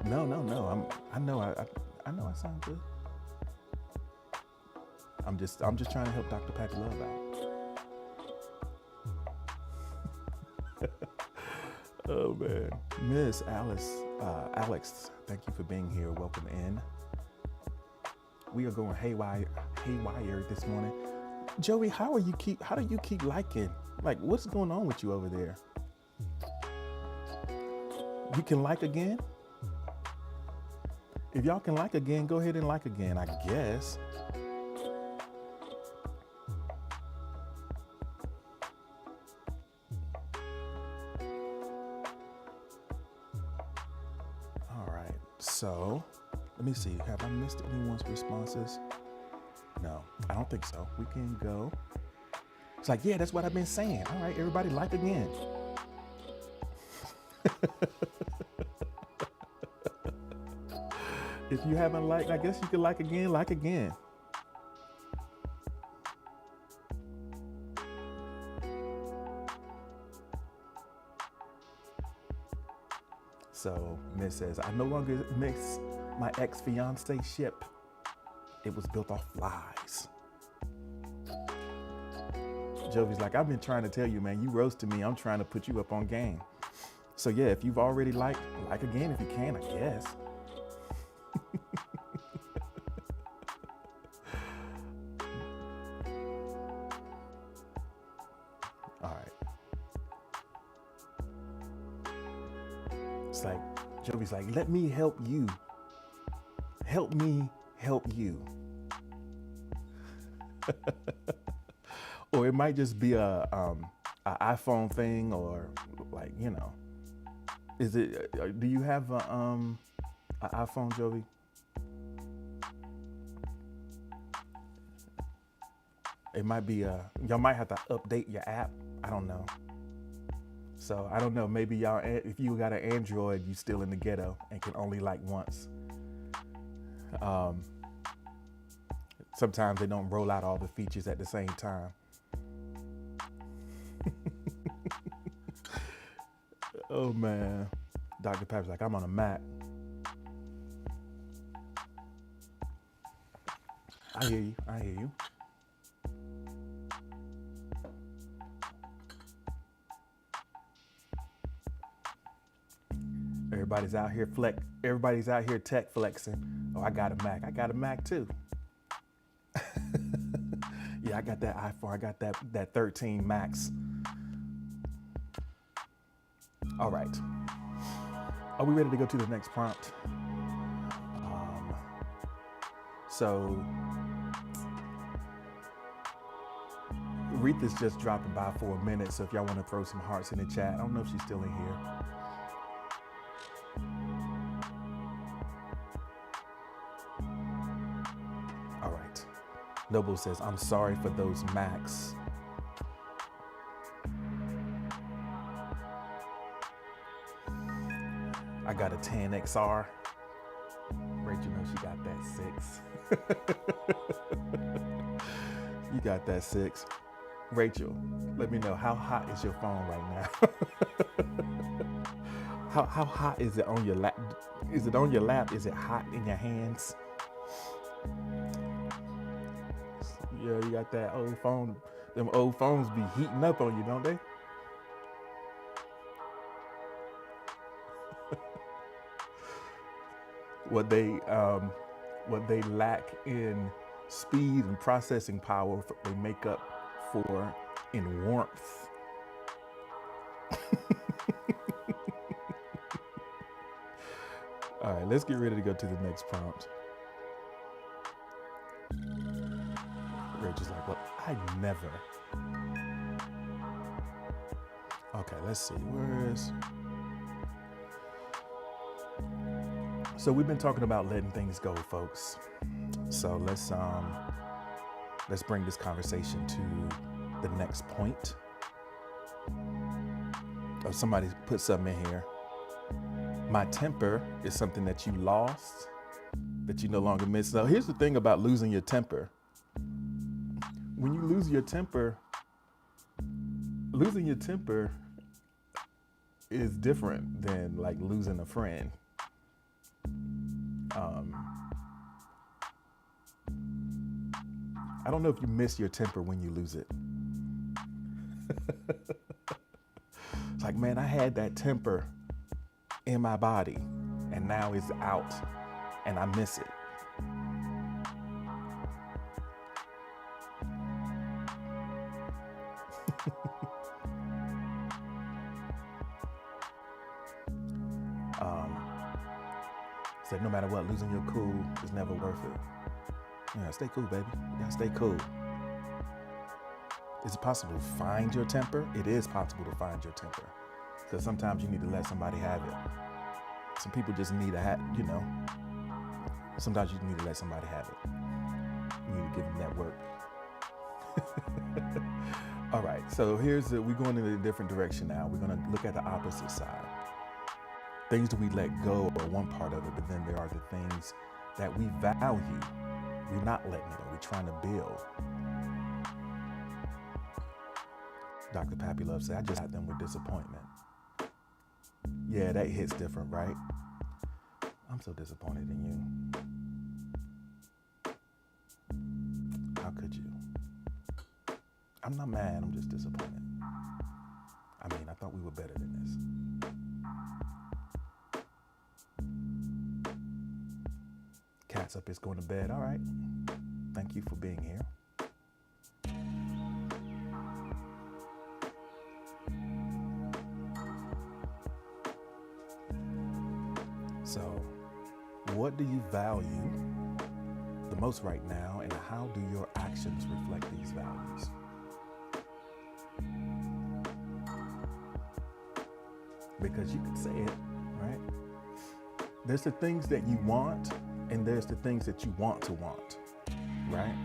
No. I know I sound good. I'm just trying to help Dr. Pappy Love out. Oh man. Miss Alex, thank you for being here. Welcome in. We are going haywire this morning. Joey, how do you keep liking? Like, what's going on with you over there? You can like again? If y'all can like again, go ahead and like again, I guess. All right, so let me see. Have I missed anyone's responses? No, I don't think so. We can go. It's like, yeah, that's what I've been saying. All right, everybody like again. If you haven't liked, I guess you could like again, like again. So Miss says, I no longer miss my ex-fiance ship. It was built off lies. Jovi's like, I've been trying to tell you, man, you roasted me. I'm trying to put you up on game. So yeah, if you've already like again if you can, I guess. All right. It's like, Jovi's like, let me help you. Help me help you. Or it might just be a iPhone thing, or like, you know, is it, do you have an iPhone, Jovi? It might be y'all might have to update your app. I don't know. So I don't know, maybe y'all, if you got an Android, you still in the ghetto and can only like once. Sometimes they don't roll out all the features at the same time. Oh man, Dr. Pepper's like, I'm on a Mac. I hear you, I hear you. Everybody's out here tech flexing. Oh, I got a Mac. I got a Mac too. Yeah, I got that iPhone. I got that 13 Max. All right. Are we ready to go to the next prompt? So Aretha's just dropping by for a minute. So if y'all want to throw some hearts in the chat, I don't know if she's still in here. All right. Noble says, I'm sorry for those Macs. I got a 10XR. Rachel knows she got that 6. You got that 6. Rachel, let me know, how hot is your phone right now? How hot is it on your lap? Is it on your lap? Is it hot in your hands? Yeah, you got that old phone. Them old phones be heating up on you, don't they? What they lack in speed and processing power, they make up for in warmth. All right, let's get ready to go to the next prompt. Rachel's like, well, I never. Okay, let's see. Where is... So we've been talking about letting things go, folks. So let's bring this conversation to the next point. Oh, somebody put something in here. My temper is something that you lost, that you no longer miss. So here's the thing about losing your temper. When you lose your temper, losing your temper is different than like losing a friend. I don't know if you miss your temper when you lose it. It's like, man, I had that temper in my body and now it's out and I miss it. Said no matter what, losing your cool is never worth it. Yeah, stay cool, baby. You gotta stay cool. Is it possible to find your temper? It is possible to find your temper. Because sometimes you need to let somebody have it. Some people just need sometimes you need to let somebody have it. You need to give them that work. All right, so we're going in a different direction now. We're gonna look at the opposite side. Things that we let go are one part of it, but then there are the things that we value. We're not letting go, we're trying to build. Dr. Pappy Love said, I just had them with disappointment. Yeah, that hits different, right? I'm so disappointed in you. How could you? I'm not mad, I'm just disappointed. I mean, I thought we were better than this. Cat's up is going to bed. All right. Thank you for being here. So, what do you value the most right now, and how do your actions reflect these values? Because you could say it, right? There's the things that you want, and there's the things that you want to want, right?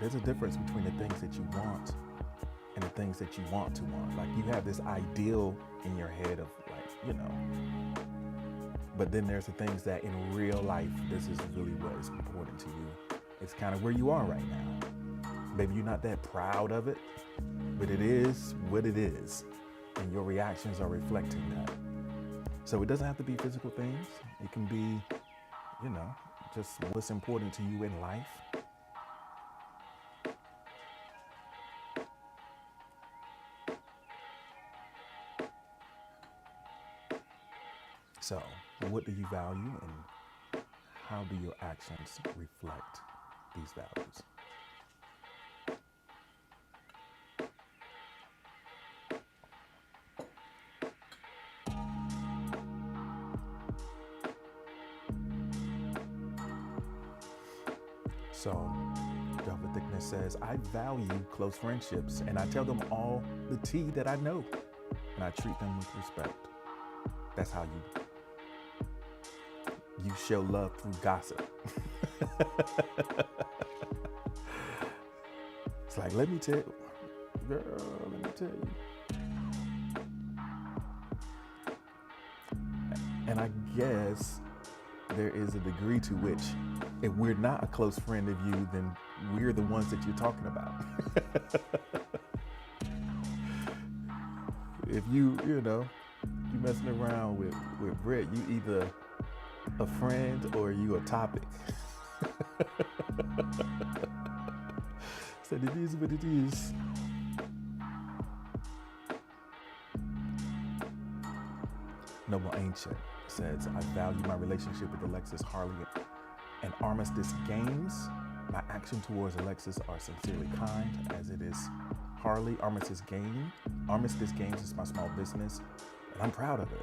There's a difference between the things that you want and the things that you want to want. Like, you have this ideal in your head of, like, but then there's the things that in real life, this is really what is important to you. It's kind of where you are right now. Maybe you're not that proud of it, but it is what it is. And your reactions are reflecting that. So it doesn't have to be physical things. It can be, just what's important to you in life. So, what do you value, and how do your actions reflect these values? So, Delta Thickness says, I value close friendships, and I tell them all the tea that I know, and I treat them with respect. That's how you show love through gossip. It's like, let me tell you, And I guess there is a degree to which, if we're not a close friend of you, then we're the ones that you're talking about. If you messing around with Brett, you either a friend or you a topic. So it is what it is. Noble Ancient says, I value my relationship with Alexis, Harley, and Armistice Games. My action towards Alexis are sincerely kind, as it is Harley. Armistice Games is my small business, and I'm proud of it.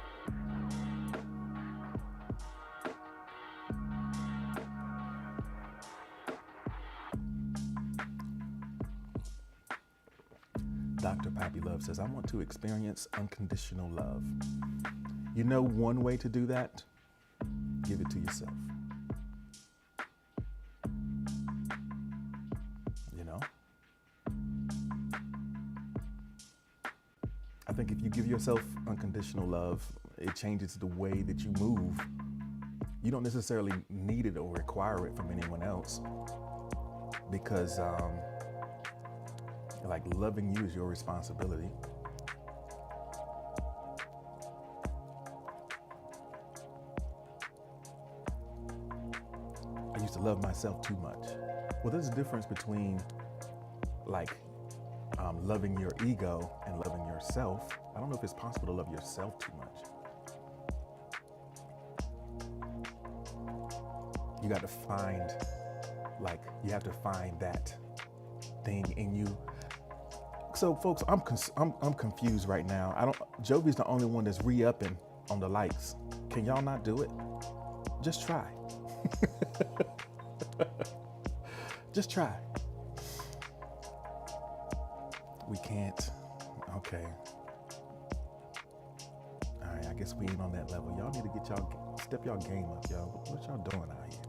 Dr. Pappy Love says, I want to experience unconditional love. You know one way to do that? Give it to yourself. I think if you give yourself unconditional love, it changes the way that you move. You don't necessarily need it or require it from anyone else, because like, loving you is your responsibility. I used to love myself too much. Well, there's a difference between loving your ego and loving yourself. I don't know if it's possible to love yourself too much. You got to find, you have to find that thing in you. So, folks, I'm confused right now. Jovi's the only one that's re-upping on the likes. Can y'all not do it? Just try. Just try. We can't. Okay. All right, I guess we ain't on that level. Y'all need to step y'all game up, y'all. What y'all doing out here?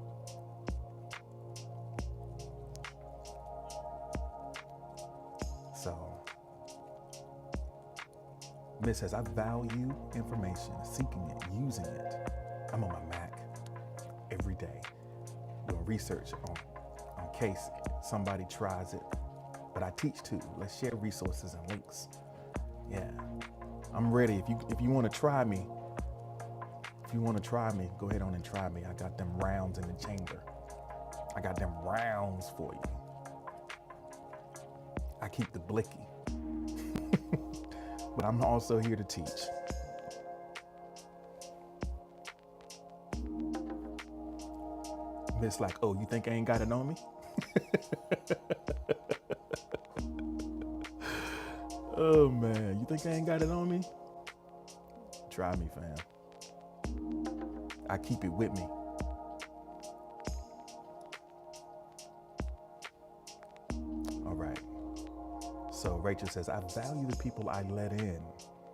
So, Miss says, I value information, seeking it, using it. I'm on my Mac every day, doing research on case somebody tries it. But I teach too. Let's share resources and links. Yeah. I'm ready. If you want to try me, go ahead on and try me. I got them rounds in the chamber. I got them rounds for you. I keep the blicky. But I'm also here to teach. It's like, oh, you think I ain't got it on me? Oh man, you think I ain't got it on me? Try me, fam. I keep it with me. All right. So Rachel says, I value the people I let in.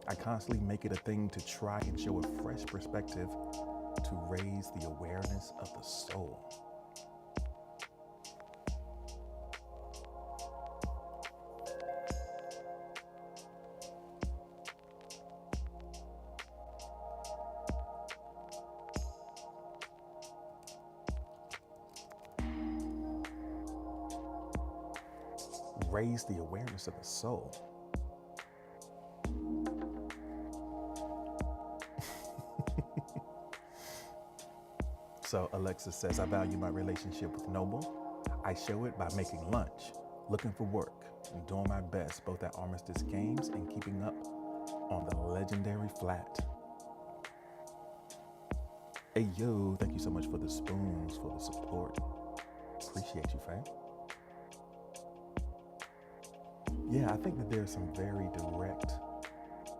I constantly make it a thing to try and show a fresh perspective to raise the awareness of the soul. Raise the awareness of the soul. So Alexis says, I value my relationship with Noble. I show it by making lunch, looking for work, and doing my best both at Armistice Games and keeping up on the legendary flat. Hey yo, thank you so much for the spoons, for the support. Appreciate you, fam. Yeah, I think that there's some very direct,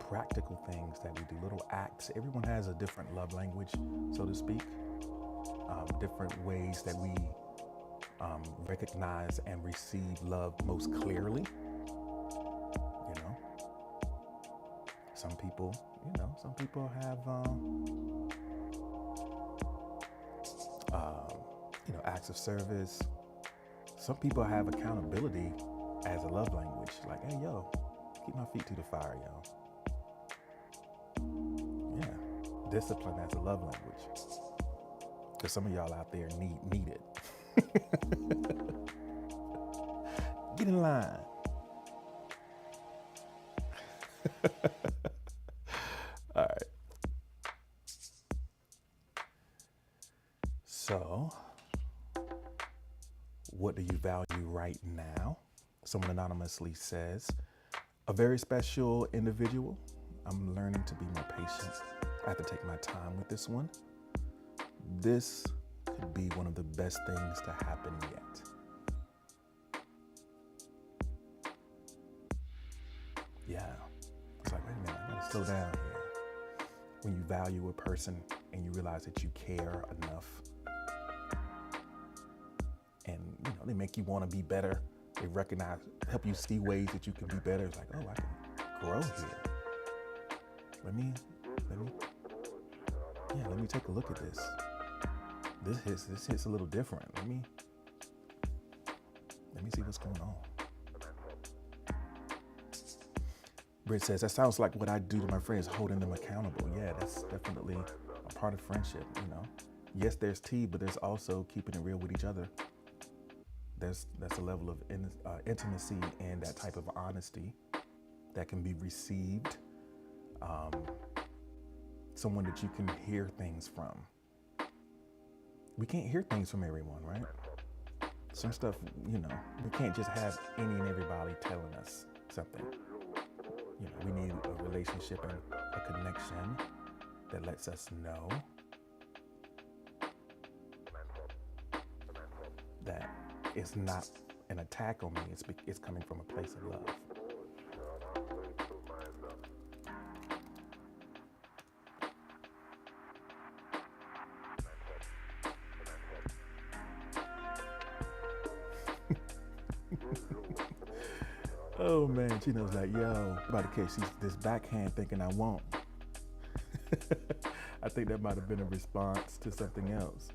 practical things that we do, little acts. Everyone has a different love language, so to speak. Different ways that we recognize and receive love most clearly. You know, some people have, acts of service. Some people have accountability as a love language. Like, hey, yo, keep my feet to the fire, yo. Yeah, discipline as a love language. Because some of y'all out there need it. Get in line. All right. So, what do you value right now? Someone anonymously says, a very special individual. I'm learning to be more patient. I have to take my time with this one. This could be one of the best things to happen yet. Yeah. It's like, wait a minute, I gotta slow down here. When you value a person and you realize that you care enough and they make you want to be better. They recognize, help you see ways that you can be better. It's like, oh, I can grow here. Let me take a look at this. This hits a little different. Let me see what's going on. Britt says, that sounds like what I do to my friends, holding them accountable. Yeah, that's definitely a part of friendship, Yes, there's tea, but there's also keeping it real with each other. That's a level of intimacy and that type of honesty that can be received. Someone that you can hear things from. We can't hear things from everyone, right? Some stuff, we can't just have any and everybody telling us something. We need a relationship and a connection that lets us know that it's not an attack on me. It's coming from a place of love. Oh man, Chino's like, yo, about to catch this backhand thinking I won't. I think that might have been a response to something else.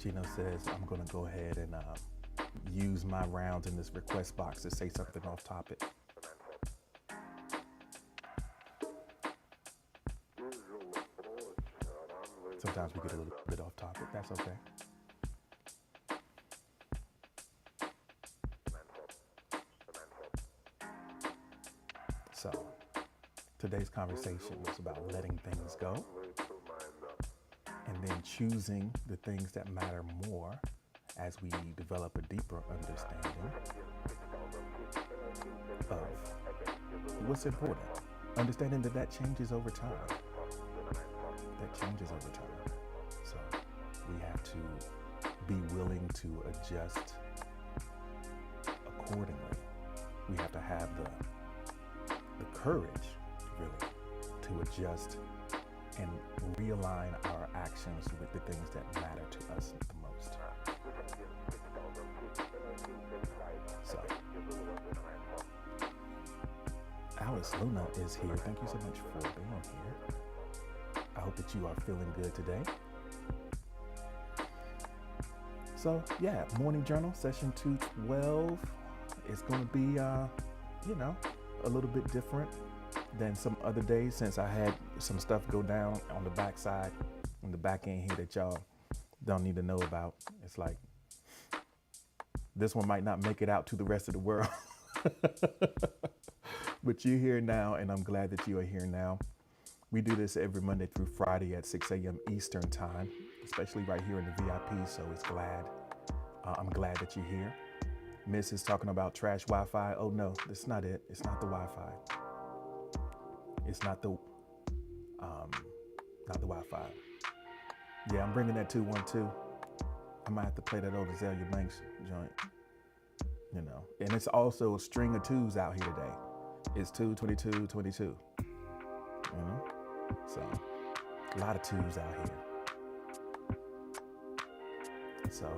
Chino says, I'm going to go ahead and use my rounds in this request box to say something off topic. Sometimes we get a little bit off topic. That's okay. So today's conversation was about letting things go and then choosing the things that matter more as we develop a deeper understanding of what's important. Understanding that changes over time. That changes over time. So we have to be willing to adjust accordingly. We have to have the courage, really, to adjust and realign our actions with the things that matter to us the most. So, Alice Luna is here. Thank you so much for being here. I hope that you are feeling good today. So, yeah, morning journal, session 212 is going to be, a little bit different than some other days since I had some stuff go down on the backside, on the back end here that y'all don't need to know about. It's like, this one might not make it out to the rest of the world. But you're here now, and I'm glad that you are here now. We do this every Monday through Friday at 6 a.m. Eastern time, especially right here in the VIP, so I'm glad that you're here. Miss is talking about trash Wi-Fi. Oh no, that's not it. It's not the Wi-Fi. It's not the Wi-Fi. Yeah, I'm bringing that 212. I might have to play that old Azalea Banks joint, And it's also a string of twos out here today. It's 2, 22, 22, So, a lot of twos out here. So,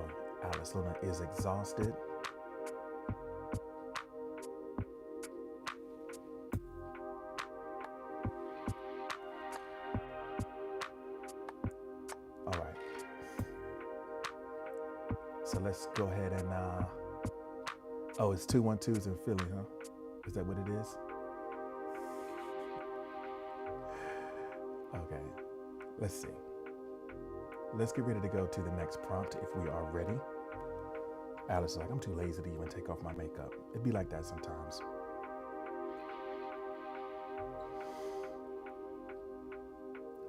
Alice Luna is exhausted. All right. So let's go ahead and, it's 212s in Philly, huh? Is that what it is? Okay, let's see. Let's get ready to go to the next prompt if we are ready. Alice is like, I'm too lazy to even take off my makeup. It'd be like that sometimes.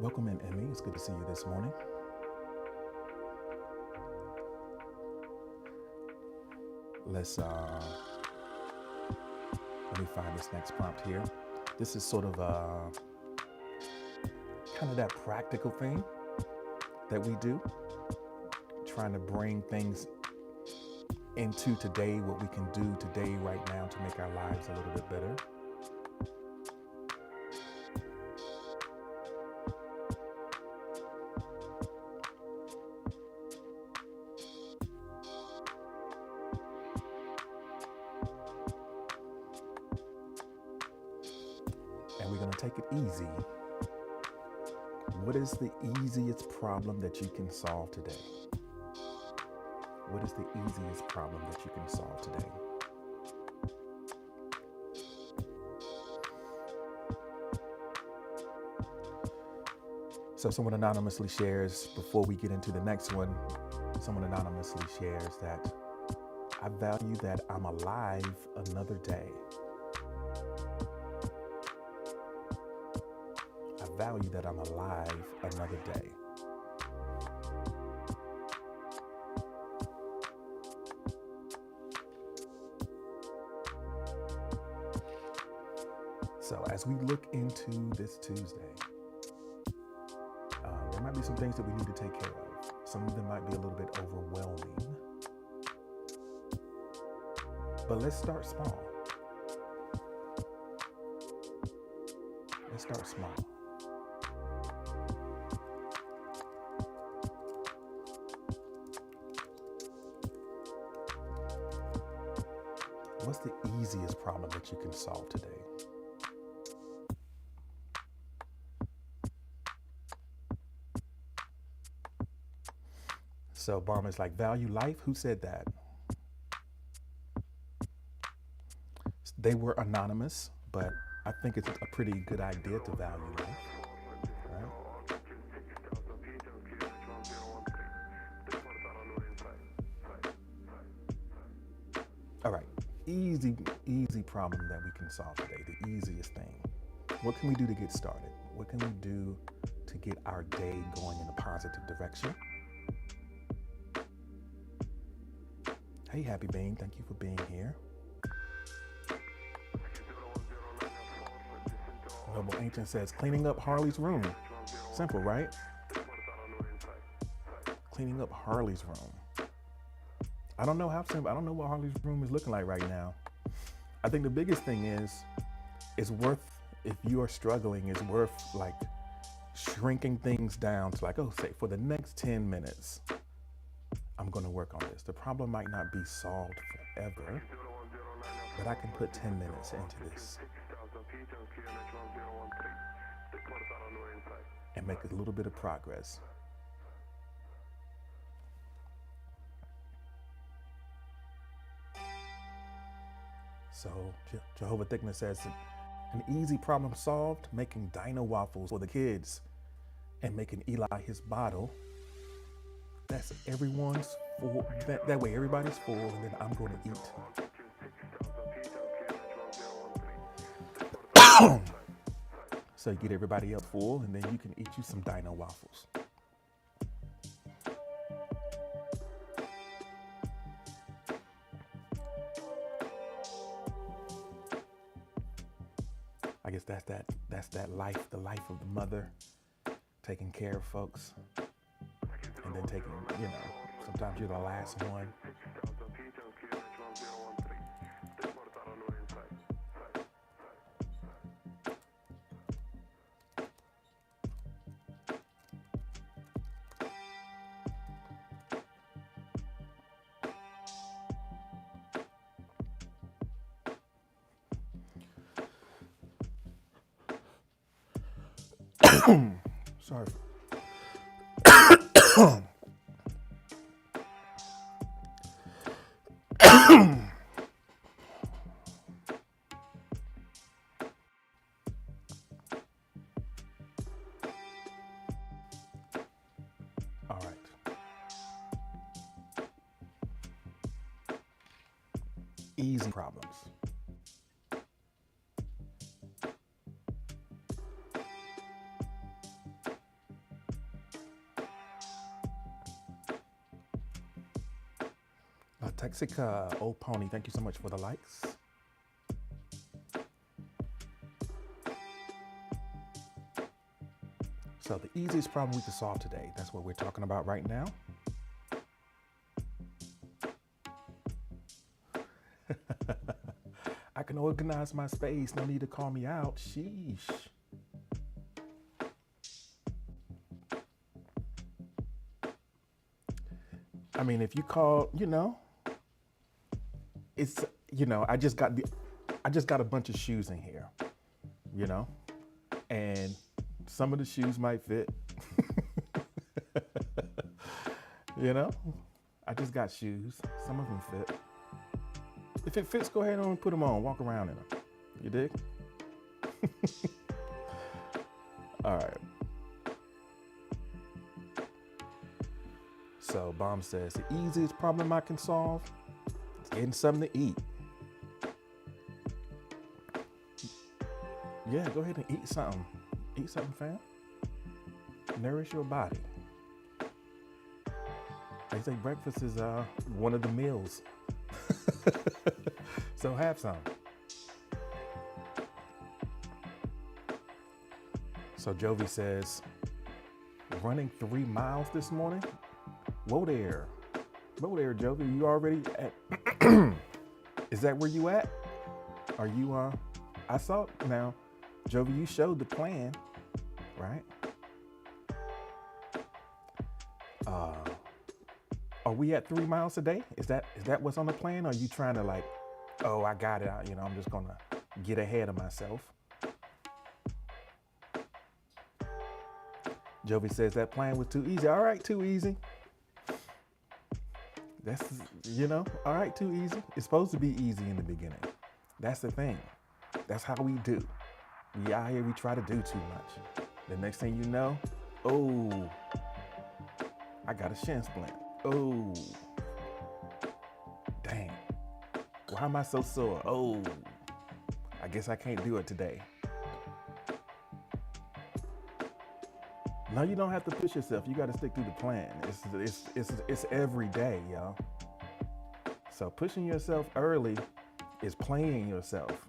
Welcome in, Emmy. It's good to see you this morning. Let me find this next prompt here. This is sort of kind of that practical thing that we do, trying to bring things into today, what we can do today right now to make our lives a little bit better. And we're going to take it easy. What is the easiest problem that you can solve today? What is the easiest problem that you can solve today? So someone anonymously shares, before we get into the next one, someone anonymously shares that I value that I'm alive another day. I value that I'm alive another day. So as we look into this Tuesday, there might be some things that we need to take care of. Some of them might be a little bit overwhelming. But let's start small. Let's start small. What's the easiest problem that you can solve today? So Barman's like, value life? Who said that? They were anonymous, but I think it's a pretty good idea to value life, right? All right, easy problem that we can solve today, the easiest thing. What can we do to get started? What can we do to get our day going in a positive direction? Hey, Happy Bean, thank you for being here. Noble Ancient says, cleaning up Harley's room. Simple, right? Cleaning up Harley's room. I don't know how simple. I don't know what Harley's room is looking like right now. I think the biggest thing is, it's worth, if you are struggling, it's worth like shrinking things down to like, oh, say for the next 10 minutes, I'm going to work on this. The problem might not be solved forever, but I can put 10 minutes into this and make a little bit of progress. So Jehovah Thickness says, an easy problem solved, making dino waffles for the kids and making Eli his bottle. That's everyone's full. That way everybody's full, and then I'm going to eat. So you get everybody else full, and then you can eat you some dino waffles. I guess that's that life, the life of the mother, taking care of folks, and then taking, sometimes you're the last one. Sorry. All right. Easy problems. Texica, Old Pony, thank you so much for the likes. So the easiest problem we can solve today, that's what we're talking about right now. I can organize my space, no need to call me out, sheesh. I mean, if you call, it's, I just got a bunch of shoes in here, and some of the shoes might fit, I just got shoes. Some of them fit. If it fits, go ahead and put them on, walk around in them. You dig? All right. So Bomb says, the easiest problem I can solve is getting something to eat. Yeah, go ahead and eat something. Eat something, fam. Nourish your body. They say breakfast is one of the meals. So have some. So Jovi says, running 3 miles this morning? Whoa there, Jovi. You already at, is that where you at? Are you, I saw, now, Jovi, you showed the plan, right? Are we at 3 miles a day? Is that what's on the plan? Or are you trying to like, oh, I got it, I'm just gonna get ahead of myself? Jovi says that plan was too easy. All right, too easy. That's, all right, too easy. It's supposed to be easy in the beginning. That's the thing. That's how we do. We out here, we try to do too much. The next thing you know, oh, I got a shin splint. Oh, dang. Why am I so sore? Oh, I guess I can't do it today. No, you don't have to push yourself. You got to stick through the plan. It's every day, y'all. So pushing yourself early is playing yourself.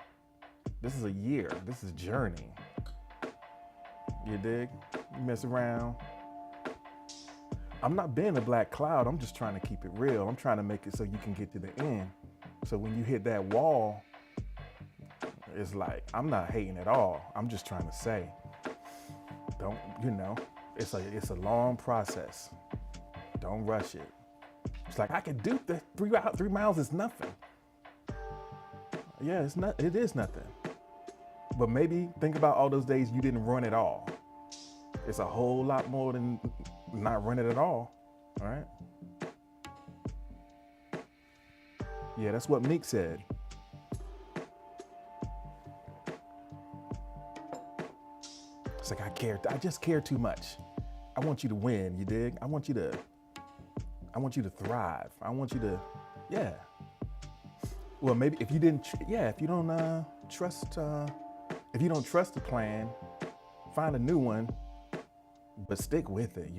This is a year. This is journey. You dig? You mess around. I'm not being a black cloud. I'm just trying to keep it real. I'm trying to make it so you can get to the end. So when you hit that wall, it's like, I'm not hating at all. I'm just trying to say, don't, it's a long process. Don't rush it. It's like, I can do the 3 miles is nothing. Yeah, it is nothing. But maybe think about all those days you didn't run at all. It's a whole lot more than not running at all right? Yeah, that's what Meek said. It's like, I just care too much. I want you to win, you dig? I want you to thrive. I want you to, yeah. Well, maybe if you don't trust the plan, find a new one, but stick with it,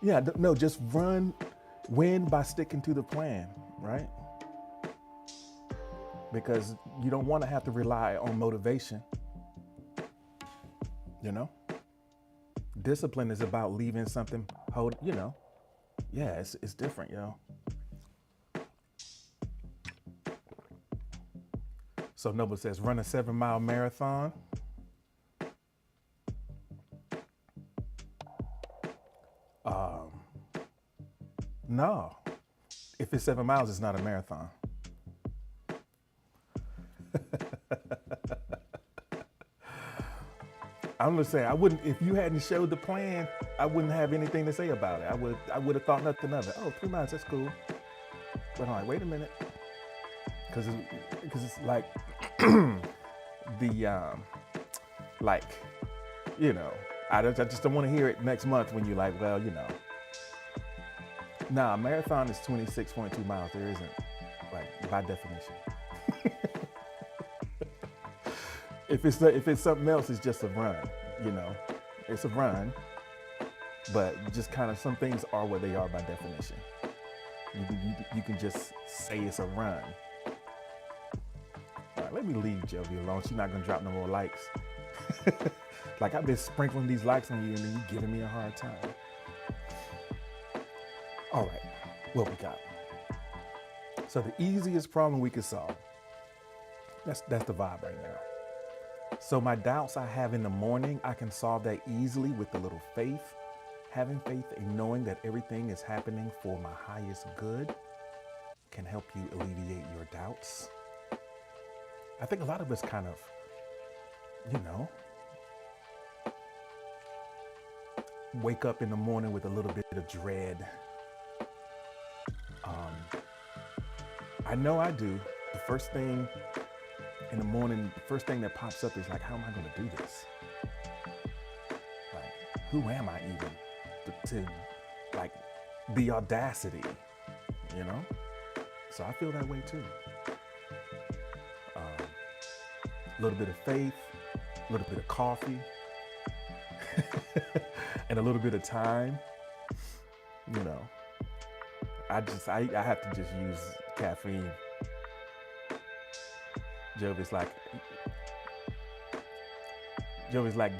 Yeah, no, just win by sticking to the plan, right? Because you don't want to have to rely on motivation, Discipline is about leaving something, Yeah, it's different, So Noble says, run a 7-mile marathon. No, if it's 7 miles, it's not a marathon. I'm just saying, I wouldn't, if you hadn't showed the plan, I wouldn't have anything to say about it. I would have thought nothing of it. Oh, 3 miles, that's cool. But I'm like, wait a minute. Because it's like, I just don't want to hear it next month when you're like, well, Nah, a marathon is 26.2 miles. There isn't, by definition. If it's something else, it's just a run, It's a run, but just kind of some things are what they are by definition. You can just say it's a run. All right, let me leave Jovi alone. She's not gonna drop no more likes. I've been sprinkling these likes on you and you giving me a hard time. All right, what we got? So the easiest problem we could solve. That's the vibe right now. So my doubts I have in the morning, I can solve that easily with a little faith. Having faith in knowing that everything is happening for my highest good can help you alleviate your doubts. I think a lot of us kind of, wake up in the morning with a little bit of dread. I know I do. The first thing in the morning, the first thing that pops up is like, how am I going to do this? Who am I even to the audacity, So I feel that way too. A little bit of faith, a little bit of coffee, and a little bit of time, I have to just use caffeine. Jovi's like,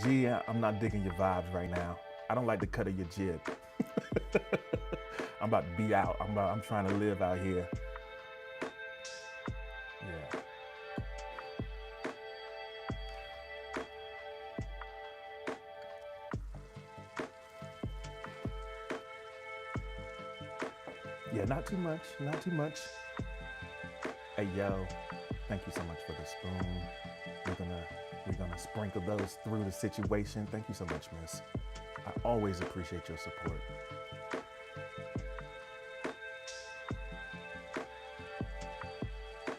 gee, I'm not digging your vibes right now. I don't like the cut of your jib. I'm about to be out. I'm trying to live out here. Yeah. Yeah, not too much. Hey, yo, thank you so much for the spoon. We're gonna sprinkle those through the situation. Thank you so much, miss. I always appreciate your support.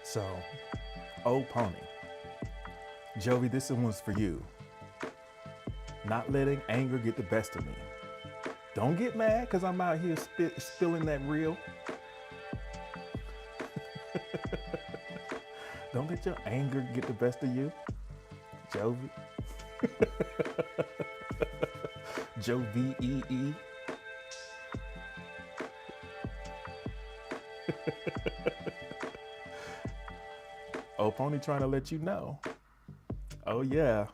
So, old pony. Jovi, this one's for you. Not letting anger get the best of me. Don't get mad because I'm out here spilling that real. Don't let your anger get the best of you, Jovi. Jovee. Oh, Pony trying to let you know. Oh yeah,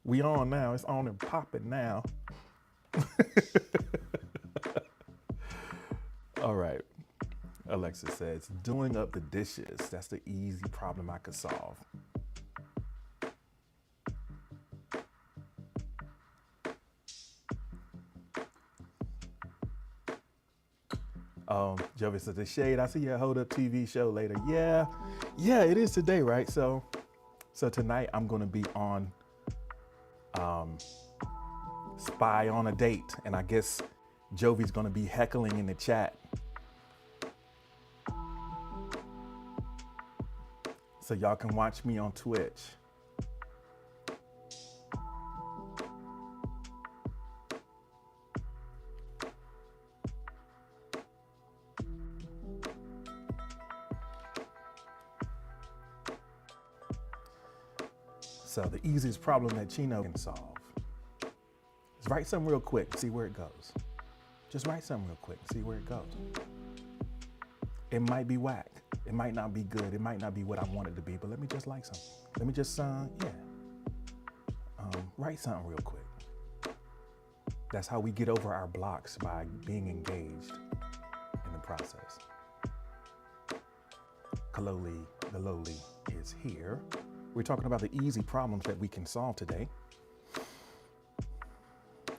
we on now. It's on and popping now. All right. Alexa says, doing up the dishes. That's the easy problem I could solve. Jovi says, the shade. I see you hold up TV show later. Yeah, it is today, right? So tonight I'm going to be on Spy on a Date, and I guess Jovi's going to be heckling in the chat. So y'all can watch me on Twitch. So the easiest problem that Chino can solve is write something real quick, see where it goes. Just write something real quick, see where it goes. It might be whack. It might not be good. It might not be what I want it to be, but let me just like something. Let me just, write something real quick. That's how we get over our blocks, by being engaged in the process. Kaloli, the lowly, is here. We're talking about the easy problems that we can solve today.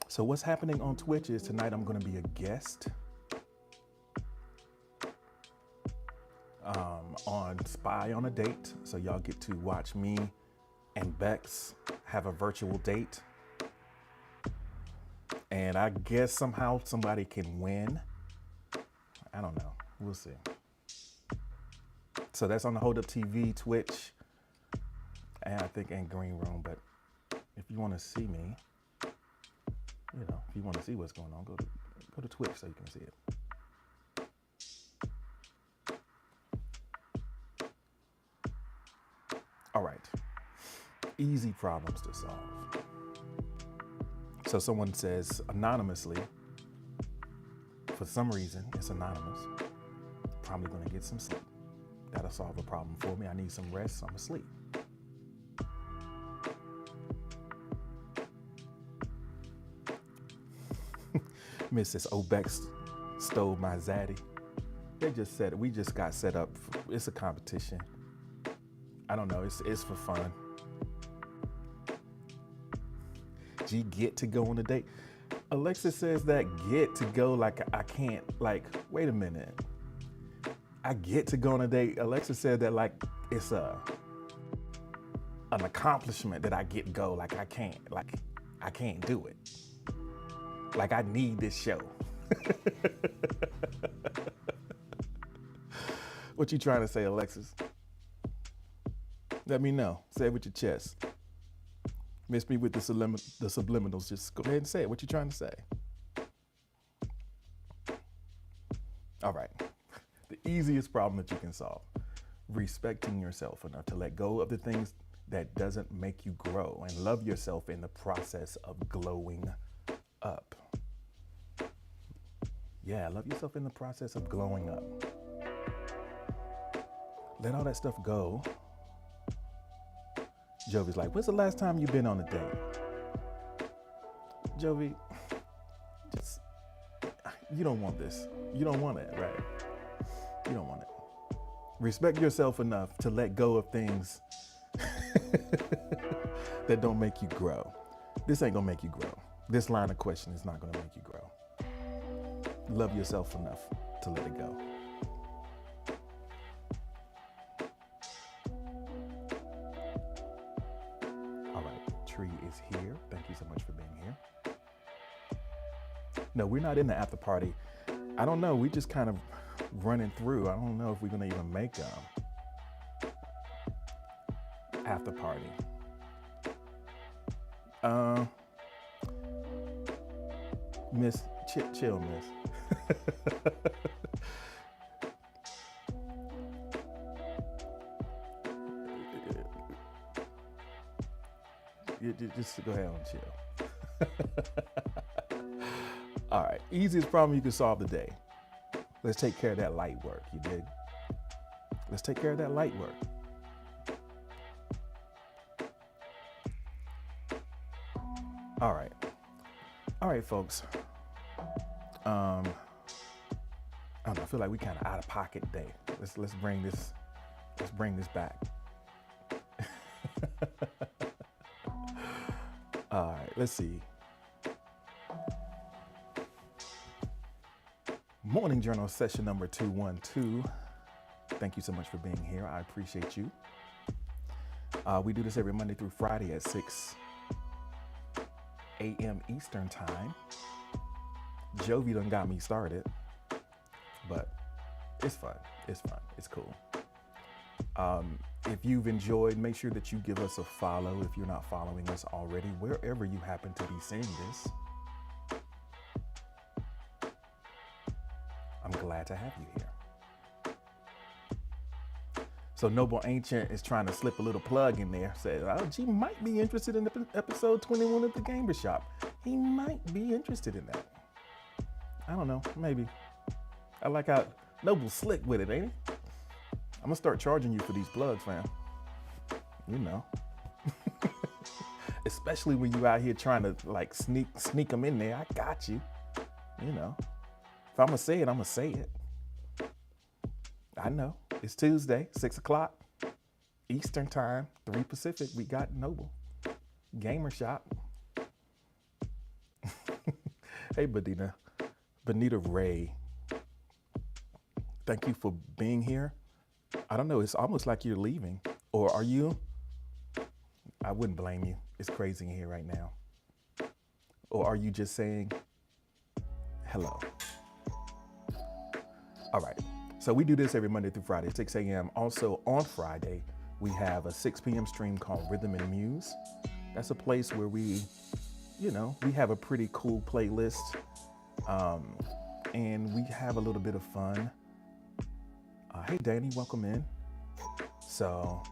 So what's happening on Twitch is tonight I'm going to be a guest on Spy on a Date. So y'all get to watch me and Bex have a virtual date. And I guess somehow somebody can win. I don't know. We'll see. So that's on the Hold Up TV, Twitch, and I think in Green Room. But if you want to see me, if you want to see what's going on, go to Twitch so you can see it. All right. Easy problems to solve. So someone says anonymously, for some reason, it's anonymous. Probably going to get some sleep. That'll solve a problem for me. I need some rest. I'm asleep. Mrs. Obex stole my zaddy. They just said we just got set up. It's a competition. I don't know. It's for fun. G get to go on a date. Alexa says that get to go like I can't. Like, wait a minute. I get to go on a date. Alexa said that like it's an accomplishment that I get to go. Like I can't do it. Like I need this show. What you trying to say, Alexis? Let me know. Say it with your chest. Miss me with the subliminals. Just go ahead and say it. What you trying to say? All right. The easiest problem that you can solve. Respecting yourself enough to let go of the things that doesn't make you grow and love yourself in the process of glowing up. Yeah, love yourself in the process of glowing up. Let all that stuff go. Jovi's like, when's the last time you've been on a date? Jovi, you don't want this. You don't want it, right? You don't want it. Respect yourself enough to let go of things that don't make you grow. This ain't gonna make you grow. This line of question is not gonna make you grow. Love yourself enough to let it go. All right, Tree is here. Thank you so much for being here. No, we're not in the after party. I don't know. We just kind of running through. I don't know if we're gonna even make after party. Miss, chill, miss. Just go ahead and chill. All right, easiest problem you can solve today. Let's take care of that light work, you dig? Let's take care of that light work. All right, folks. I don't know, I feel like we kind of out of pocket today. Let's bring this back. All right, let's see. Morning Journal session number 212. Thank you so much for being here. I appreciate you. We do this every Monday through Friday at 6 a.m. Eastern time. Jovi done got me started, but it's fun. It's cool. If you've enjoyed, make sure that you give us a follow if you're not following us already, wherever you happen to be seeing this. I'm glad to have you here. So Noble Ancient is trying to slip a little plug in there. Says, oh, G might be interested in episode 21 of the Gamer Shop. He might be interested in that. I don't know, maybe. I like how Noble's slick with it, ain't he? I'm gonna start charging you for these plugs, fam. You know. Especially when you out here trying to like sneak them in there. I got you. You know. If I'm gonna say it, I'm gonna say it. I know. It's Tuesday, 6 o'clock Eastern time, 3 Pacific. We got Noble. Gamer Shop. Hey, Benita Ray. Thank you for being here. I don't know, it's almost like you're leaving. Or are you? I wouldn't blame you. It's crazy in here right now. Or are you just saying hello? All right. So we do this every Monday through Friday, 6 a.m. Also on Friday, we have a 6 p.m. stream called Rhythm and Muse. That's a place where we have a pretty cool playlist. And we have a little bit of fun. Hey, Danny, welcome in. So,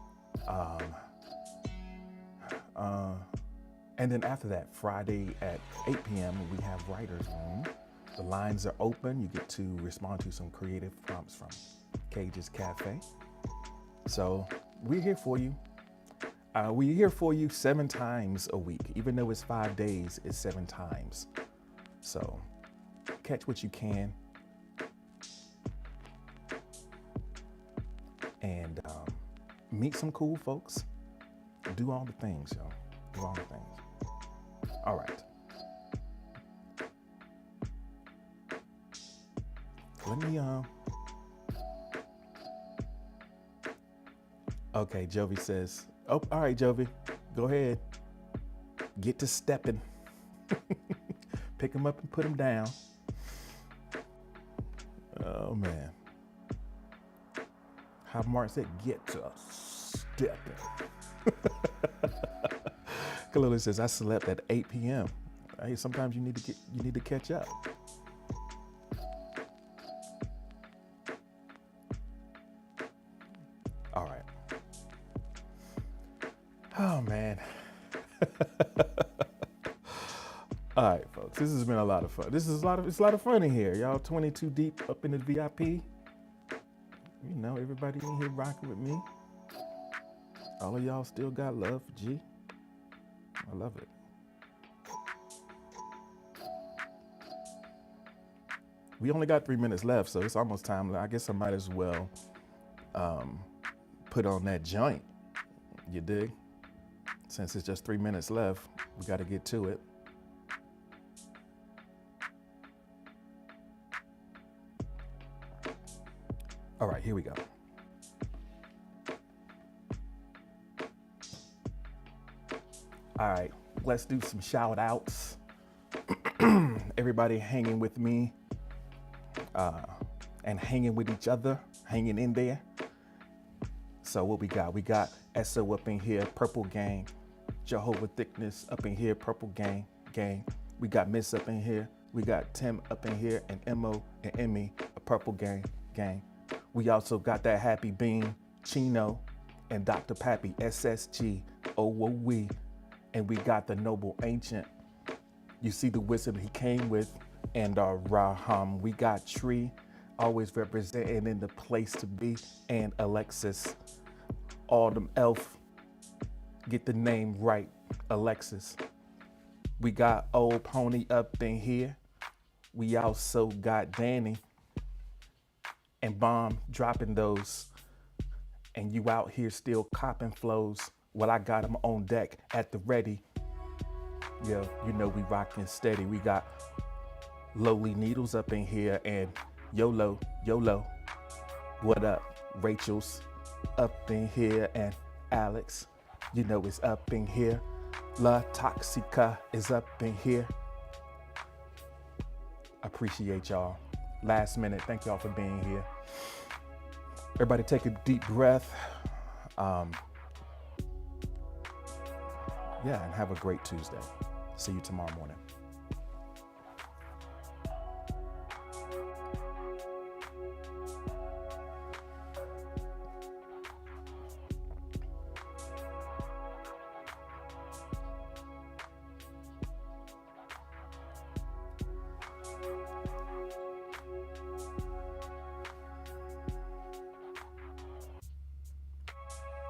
and then after that, Friday at 8 p.m., we have Writer's Room. The lines are open. You get to respond to some creative prompts from Cage's Cafe. So we're here for you. We're here for you 7 times a week. Even though it's 5 days, it's 7 times. So catch what you can. And meet some cool folks. Do all the things, y'all. Do all the things. All right. Let me, okay, Jovi says, oh, all right, Jovi, go ahead. Get to stepping. Pick him up and put him down. Oh, man. How Mark said, get to stepping. Kalila says, I slept at 8 p.m. Hey, sometimes you need to catch up. All right. Oh man. All right, folks. This has been a lot of fun. It's a lot of fun in here. Y'all 22 deep up in the VIP. You know, everybody in here rocking with me. All of y'all still got love for G. I love it. We only got 3 minutes left, so it's almost time. I guess I might as well put on that joint. You dig? Since it's just 3 minutes left, we got to get to it. All right, here we go. All right, let's do some shout outs. Everybody hanging with me and hanging with each other, hanging in there. So what we got? We got SO up in here, Purple Gang. Jehovah Thickness up in here, Purple Gang. We got Miss up in here. We got Tim up in here, and Mo and Emmy, a Purple Gang. We also got that Happy Bean, Chino, and Dr. Pappy, SSG, we. And we got the noble ancient. You see the wisdom he came with. And Raham. We got Tree, always representing in the place to be. And Alexis. All them elf. Get the name right. Alexis. We got Old Pony up in here. We also got Danny and Bomb dropping those. And you out here still copping flows. Well, I got them on deck at the ready. Yeah, you know we rocking steady. We got Lowly Needles up in here and YOLO. What up? Rachel's up in here and Alex, you know it's up in here. La Toxica is up in here. Appreciate y'all. Last minute, thank y'all for being here. Everybody take a deep breath. Yeah, and have a great Tuesday. See you tomorrow morning.